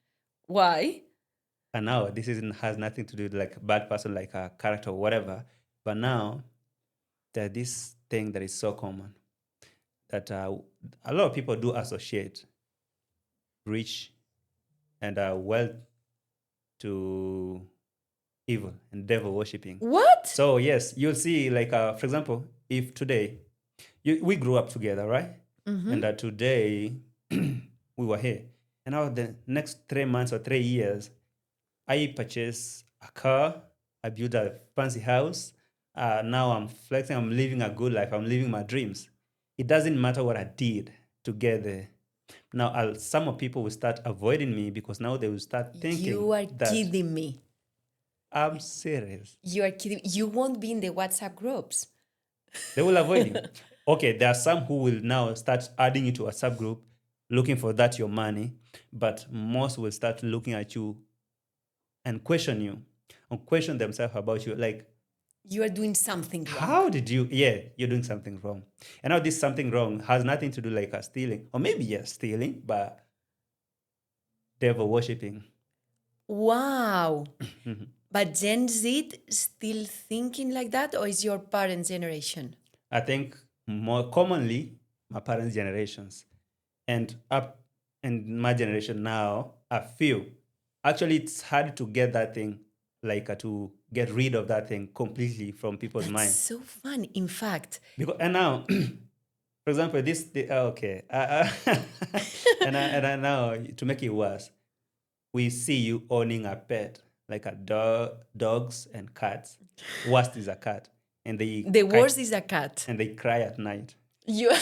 Why? And now this has nothing to do with like a bad person, like a character or whatever. But now there's this thing that is so common that a lot of people do associate rich and wealth to evil and devil worshipping. What? So yes, you'll see, like for example, if today we grew up together, right? And today we were here, and now the next 3 months or 3 years, I purchase a car, I build a fancy house. Now I'm flexing, I'm living a good life, I'm living my dreams. It doesn't matter what I did to get there. Now, some of people will start avoiding me because now they will start thinking You are that kidding me. I'm serious. You are kidding. You won't be in the WhatsApp groups. They will avoid you. Okay, there are some who will now start adding you to a subgroup, looking for that your money, but most will start looking at you and question you, and question themselves about you, like, You are doing something wrong. how did you? Yeah, you're doing something wrong. And now this something wrong has nothing to do like stealing, or maybe yes, stealing, but devil worshipping. Wow. But Gen Z still thinking like that, or is your parents' generation? I think more commonly my parents' generations, and up in my generation now, a few. Actually, it's hard to get that thing, like to get rid of that thing completely from people's That's minds. so fun. In fact, Because and now, for example, okay, and I now to make it worse, we see you owning a pet like a dogs and cats. Worst is a cat, and the worst is a cat. and they cry at night. You.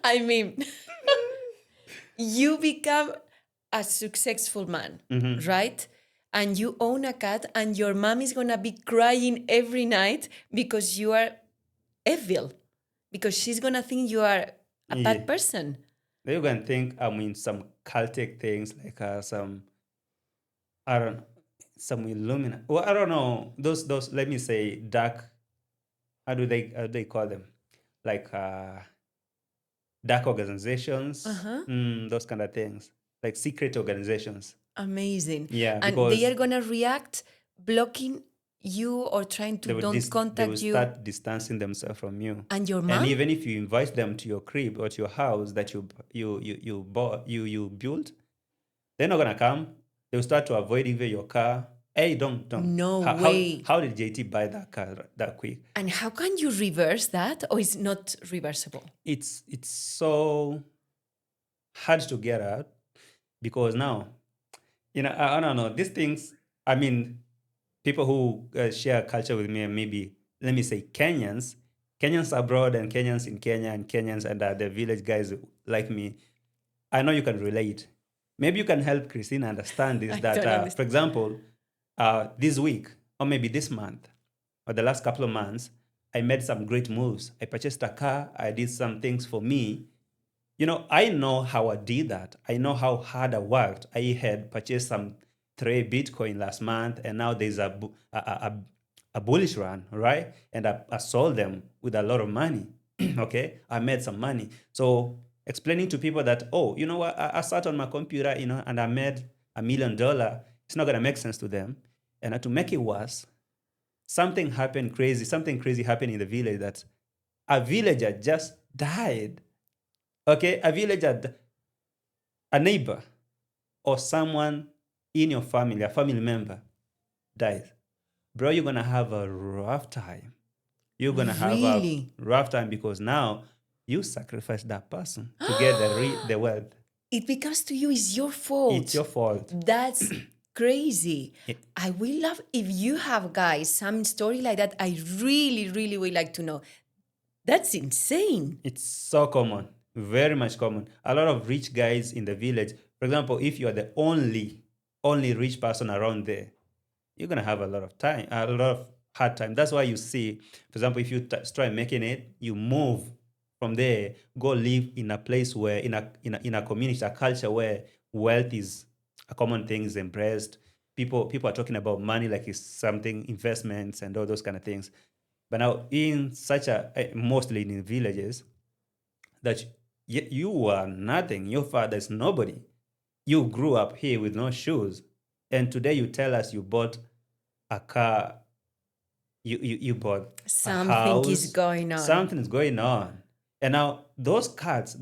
I mean, you become a successful man, right? And you own a cat, and your mom is gonna be crying every night because you are evil, because she's gonna think you are a Yeah. bad person. They're gonna think I'm in some cultic things like some I don't know, some Illuminati. Well, I don't know those let me say dark. How do they call them? Like dark organizations. Those kind of things, like secret organizations. Amazing. Yeah, And because they are gonna react blocking you or trying to don't they contact will you. start distancing themselves from you. And your mom? And even if you invite them to your crib or to your house that you bought you built, they're not gonna come. They'll start to avoid even your car. Hey, don't. No How- way. How did JT buy that car that quick? And how can you reverse that? Or is not reversible? It's so hard to get out because now, I don't know these things. I mean, people who share culture with me, and maybe let me say Kenyans abroad and Kenyans in Kenya and Kenyans and the village guys like me. I know you can relate. Maybe you can help Cristina understand this. I That, don't understand. for example, this week or maybe this month or the last couple of months, I made some great moves. I purchased a car. I did some things for me. I know how I did that. I know how hard I worked. I had purchased some 3 Bitcoin last month, and now there's a bullish run, right? And I sold them with a lot of money. Okay, I made some money. So explaining to people that, oh, you know what? I sat on my computer, and I made $1 million. It's not gonna make sense to them. And to make it worse, something crazy happened in the village, that a villager just died. Okay, a neighbor or someone in your family, a family member dies. Bro, you're gonna have a rough time. You're gonna have a Really? rough time, because now you sacrificed that person to get the wealth. It becomes to you is your fault. It's your fault. That's crazy. It- I will love if you have guys some story like that. I really, really would like to know. That's insane. It's so common, very much common. A lot of rich guys in the village, for example, if you're the only rich person around there, you're gonna have a lot of hard time. That's why you see, for example, if you try making it, you move from there, go live in a place where, in a community, a culture where wealth is a common thing, is embraced. People are talking about money like it's something, investments and all those kind of things. But now in such mostly in villages, that you are nothing. Your father is nobody. You grew up here with no shoes, and today you tell us you bought a car. You bought Something a house. is going on. Something is going on. And now those cats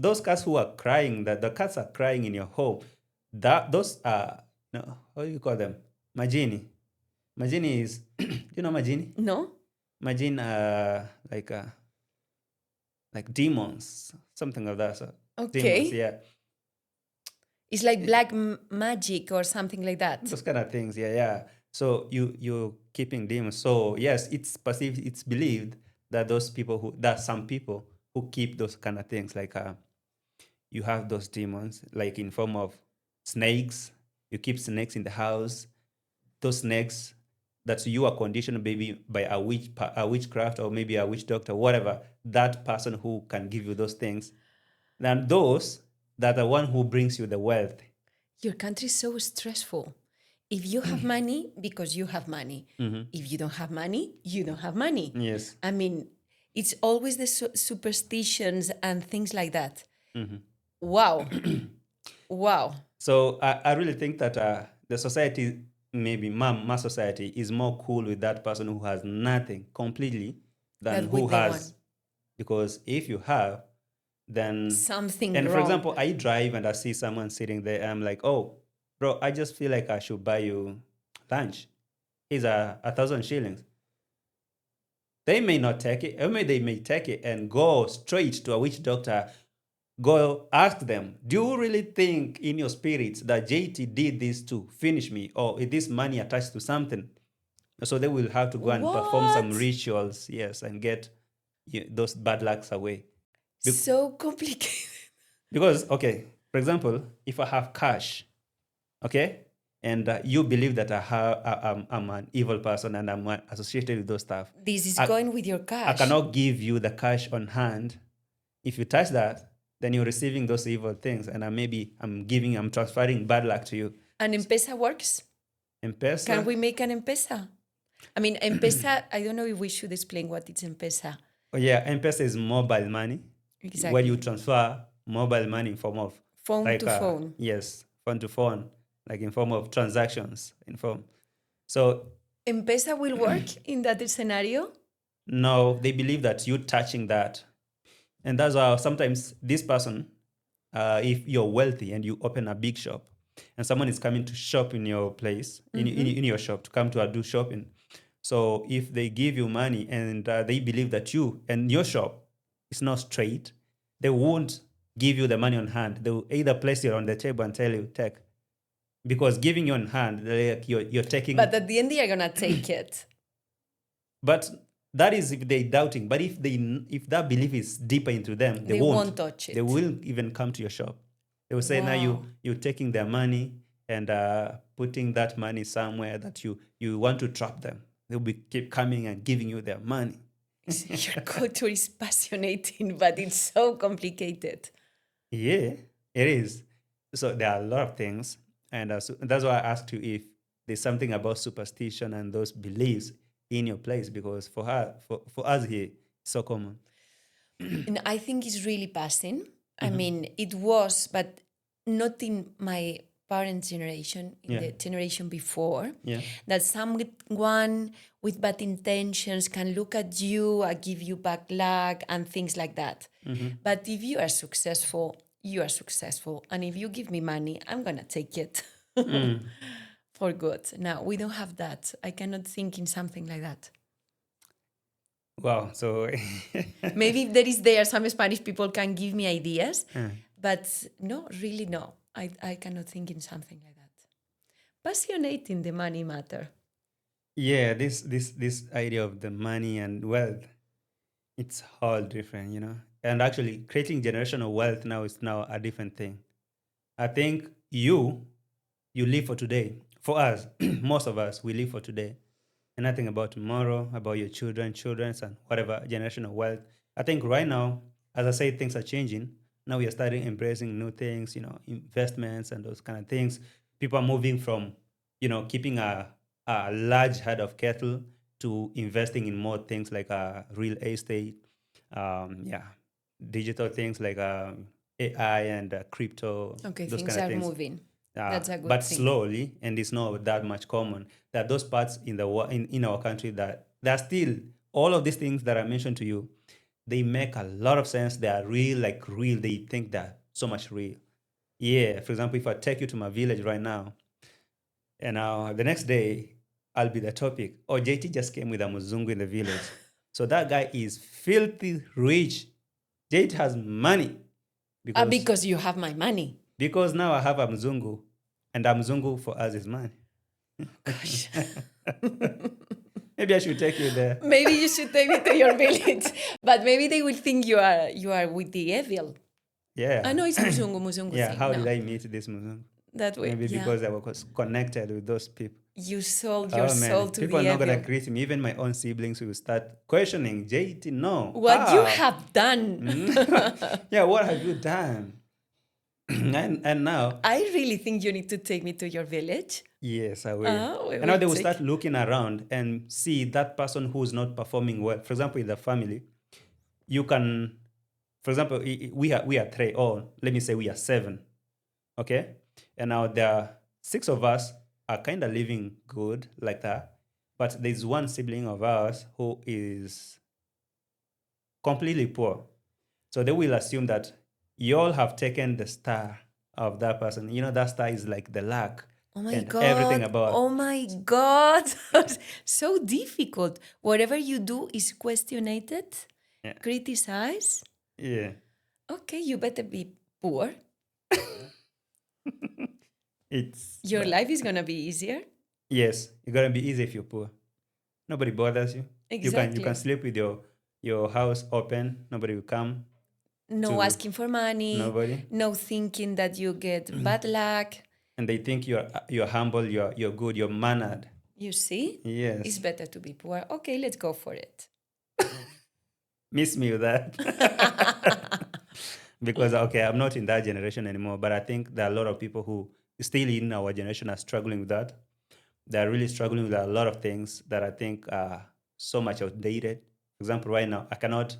who are crying, that the cats are crying in your home, that those are, no, how do you call them? Majini. Majini is do you know Majini? No? Imagine like demons, something of that sort. Okay. Demons, yeah. It's like black magic or something like that. Those kind of things, yeah. So you're keeping demons. So yes, it's perceived, it's believed that some people who keep those kind of things, like you have those demons, like in form of snakes. You keep snakes in the house. Those snakes, that you are conditioned maybe by a witchcraft, or maybe a witch doctor, whatever, that person who can give you those things. And those that are one who brings you the wealth. Your country is so stressful. If you have money, because you have money. If you don't have money, you don't have money. Yes. I mean, it's always the superstitions and things like that. Wow. Wow. So I really think that the society, maybe my society, is more cool with that person who has nothing completely than That who with the has. one. Because if you have, then Something and for wrong. example, I drive and I see someone sitting there, I'm like, oh, bro, I just feel like I should buy you lunch. Here's 1,000 shillings. They may not take it, or they may take it and go straight to a witch doctor. Go ask them, do you really think in your spirits that JT did this to finish me, or is this money attached to something? So they will have to go and perform some What? rituals, yes, and get those bad lucks away. So complicated. Because, okay, for example, if I have cash, okay, and you believe that I'm an evil person and I'm associated with those stuff, This is I- going with your I cash. cannot give you the cash on hand. If you touch that, then you're receiving those evil things, and I'm transferring bad luck to you. And M-Pesa works? M-Pesa? Can we make an M-Pesa? I mean, M-Pesa, I don't know if we should explain what is M-Pesa. Oh, yeah, M-Pesa is mobile money. Exactly. Where you transfer mobile money in form of Phone to phone. Yes, phone to phone, like in form of transactions. So M-Pesa will work in that scenario? no, they believe that you touching that, and that's why sometimes this person, if you're wealthy and you open a big shop, and someone is coming to shop in your place, in your shop, to come to do shopping. So if they give you money and they believe that you and your shop is not straight, they won't give you the money on hand. They will either place it on the table and tell you, take. Because giving you on hand, like you're taking. But at the end, they are going to take it. But that is if they're doubting. But if that belief is deeper into them, They won't touch it. They will even come to your shop. They will say, now you're taking their money and putting that money somewhere that you want to trap them. They'll keep coming and giving you their money. Your culture is fascinating, but it's so complicated. Yeah, it is. So there are a lot of things, and so that's why I asked you if there's something about superstition and those beliefs in your place, because for us here, it's so common. And I think it's really passing. I mean, it was, but not in my parents' generation, in Yeah. the generation before, Yeah. that someone with bad intentions can look at you and give you bad luck and things like that. But if you are successful, you are successful. And if you give me money, I'm going to take it for good. Now, we don't have that. I cannot think in something like that. Wow. So Maybe if there some Spanish people can give me ideas, but no, really no. I cannot think in something like that. Fascinating, the money matter. yeah, this idea of the money and wealth, it's all different, And actually, creating generational wealth now is now a different thing. I think you live for today. For us, most of us, we live for today. And nothing about tomorrow, about your children's, and whatever generational wealth. I think right now, as I say, things are changing. Now we are starting embracing new things, investments and those kind of things. People are moving from, keeping a large herd of cattle to investing in more things like real estate, yeah, digital things like AI and crypto, Okay, those things kind of are things. moving. That's a good But thing. slowly, and it's not that much common, that those parts in our country that there are still all of these things that I mentioned to you, they make a lot of sense. They are real, like real. They think they're so much real. Yeah, for example, if I take you to my village right now, and the next day I'll be the topic. Oh, JT just came with a Muzungu in the village. So that guy is filthy rich. JT has money Because you have my money. because now I have a Mzungu, and a Mzungu for us is money. Gosh. Maybe I should take you there. Maybe you should take me to your village. But maybe they will think you are with the evil. Yeah. I know it's Muzungu Yeah. thing. How No, did I meet this Mzungu? that way. Maybe Yeah. because I was connected with those people. You sold your Oh soul man, to people the are not gonna evil. greet me. Even my own siblings will start questioning. JT, no. What you have done. Yeah, what have you done? and now, I really think you need to take me to your village. yes, I will. We And now will they will take- start looking around and see that person who's not performing well. For example, in the family, you can, for example, we are three, or let me say we are seven, okay? And now there are six of us are kind of living good like that, but there's one sibling of ours who is completely poor. So they will assume that you all have taken the star of that person. That star is like the luck Oh my and everything God. about. Oh my God. So difficult. Whatever you do is questioned, Yeah. criticized. Yeah. Okay, you better be poor. It's Your life is going to be easier. yes, it's gonna be easy if you're poor. Nobody bothers you. You can Exactly. sleep with your house open. Nobody will come. No asking for money. Nobody. No thinking that you get bad luck. And they think you're humble, you're good, you're mannered. You see? Yes. It's better to be poor. Okay, let's go for it. Miss me with that. Because okay, I'm not in that generation anymore, but I think there are a lot of people who still in our generation are struggling with that. They're really struggling with a lot of things that I think are so much outdated. For example, right now, I cannot,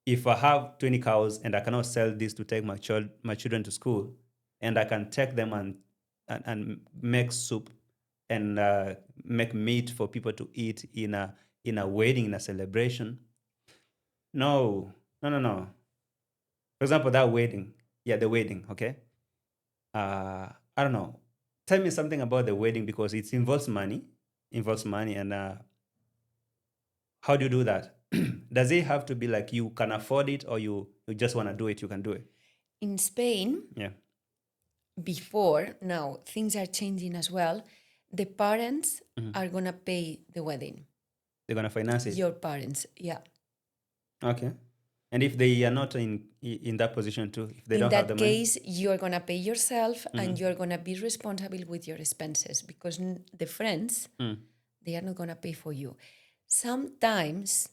if I have 20 cows and I cannot sell this to take my children to school, and I can take them and make soup and make meat for people to eat in a wedding, in a celebration. No, no, no, no. For example, that wedding, yeah, the wedding, okay. I don't know. Tell me something about the wedding because it involves money, and how do you do that? Does it have to be like you can afford it, or you just want to do it? You can do it. In Spain, Yeah. before, now things are changing as well. The parents are going to pay the wedding. They're gonna finance it. Your parents, yeah. Okay. And if they are not in that position too, if they don't have the In that money, case, you're going to pay yourself and you're going to be responsible with your expenses because the friends, they are not going to pay for you. Sometimes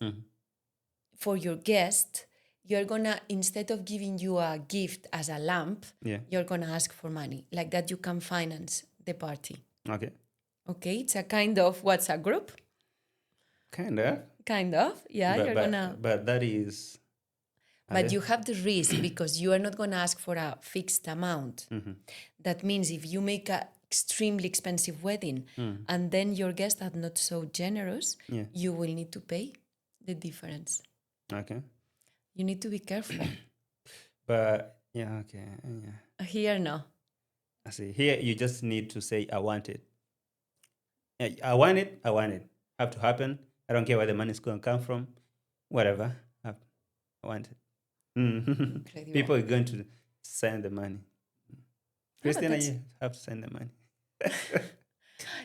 for your guest, you're gonna, instead of giving you a gift as a lamp, you're gonna ask for money, like that you can finance the party. Okay. Okay, it's a kind of WhatsApp group. Kind of. Yeah, But that is. But you have the risk because you are not gonna ask for a fixed amount. Mm-hmm. That means if you make a extremely expensive wedding and then your guests are not so generous, you will need to pay the difference. Okay. You need to be careful. But yeah, okay. Yeah. Here, no. I see. Here, you just need to say, I want it. I want it. Have to happen. I don't care where the money is going to come from. Whatever. I want it. People are going to send the money. Cristina, you have to send the money.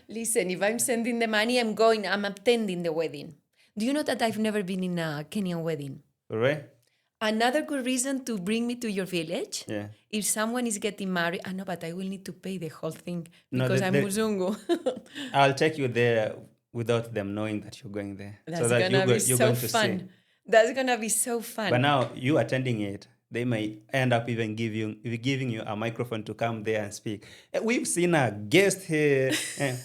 Listen, if I'm sending the money, I'm attending the wedding. Do you know that I've never been in a Kenyan wedding? Right? Another good reason to bring me to your village, if someone is getting married, I know, but I will need to pay the whole thing because I'm Muzungu. I'll take you there without them knowing that you're going there. That's going to be so fun. That's going to be so fun. But now you attending it, they may end up even giving you a microphone to come there and speak. We've seen a guest here.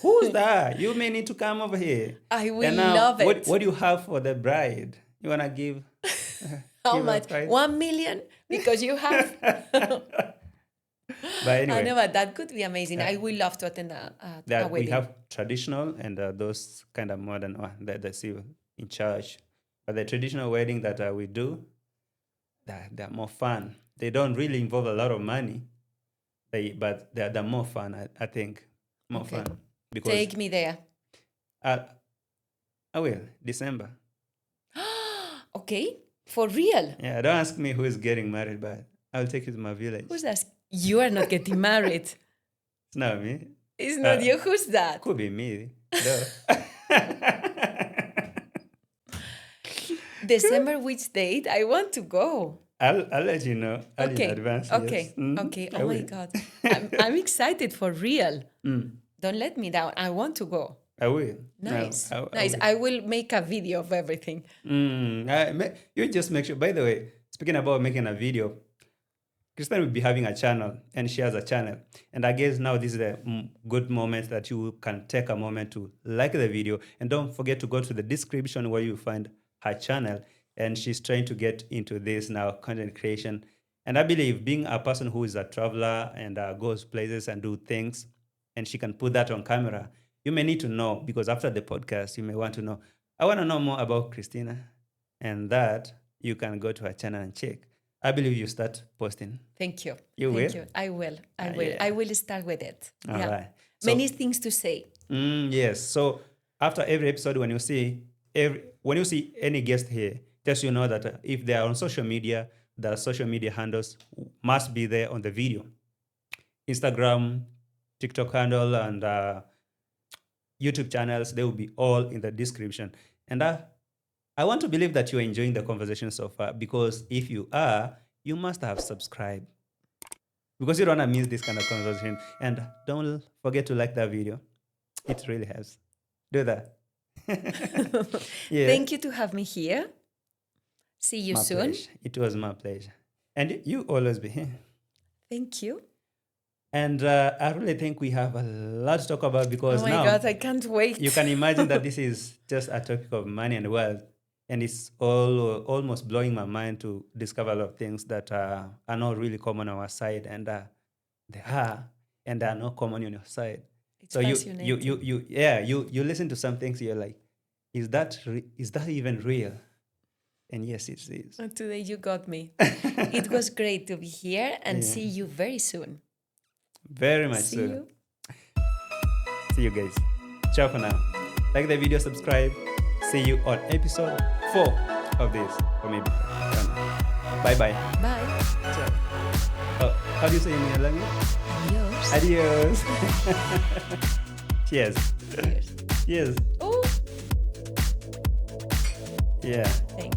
Who's that? You may need to come over here. I will love it. What do you have for the bride? You want to give? How much? 1 million? Because you have. But anyway. I know, but that could be amazing. I will love to attend a wedding. We have traditional and those kind of modern that's in church. But the traditional wedding that we do, they're more fun. They don't really involve a lot of money, but they're more fun, I think. More fun. Because take me there. I will, December. Okay, for real? Yeah, don't ask me who is getting married, but I'll take you to my village. Who's that? You are not getting married. It's not me. It's not you. Who's that? Could be me. December, which date? I want to go. I'll let you know. In advance. Okay. Yes. Okay. Oh my God. I'm excited for real. Don't let me down. I want to go. I will. Nice. Nice. I will make a video of everything. You just make sure. By the way, speaking about making a video, Cristina will be having a channel, and she has a channel. And I guess now this is a good moment that you can take a moment to like the video. And don't forget to go to the description where you find her channel. And she's trying to get into this now, content creation. And I believe being a person who is a traveler and goes places and do things, and she can put that on camera, you may need to know, because after the podcast, you may want to know, I want to know more about Cristina. And that you can go to her channel and check. I believe you start posting. Thank you. You will? I will. I will start with it. All right. So, many things to say. Yes. So after every episode, when you see any guest here, just you know that if they are on social media, the social media handles must be there on the video. Instagram, TikTok handle, and YouTube channels, they will be all in the description. And I want to believe that you're enjoying the conversation so far, because if you are, you must have subscribed, because you don't want to miss this kind of conversation. And don't forget to like that video. It really helps. Do that. Yeah. Thank you to have me here. See you soon. Pleasure. It was my pleasure. And you always be here. Thank you. And I really think we have a lot to talk about, because now... Oh my God, I can't wait. You can imagine that this is just a topic of money and wealth. And it's almost blowing my mind to discover a lot of things that are not really common on our side. And they are not common on your side. It's so fascinating. you listen to some things, you're like, is that even real? And yes, it is. Today you got me. It was great to be here and see you very soon. Very much soon. See you. See you guys. Ciao for now. Like the video, subscribe. See you on episode 4 of this, or maybe 5. Bye-bye. Bye. Ciao. Oh, how do you say in your language? Adios. Adios. Cheers. Cheers. Cheers. Oh. Yeah. Thank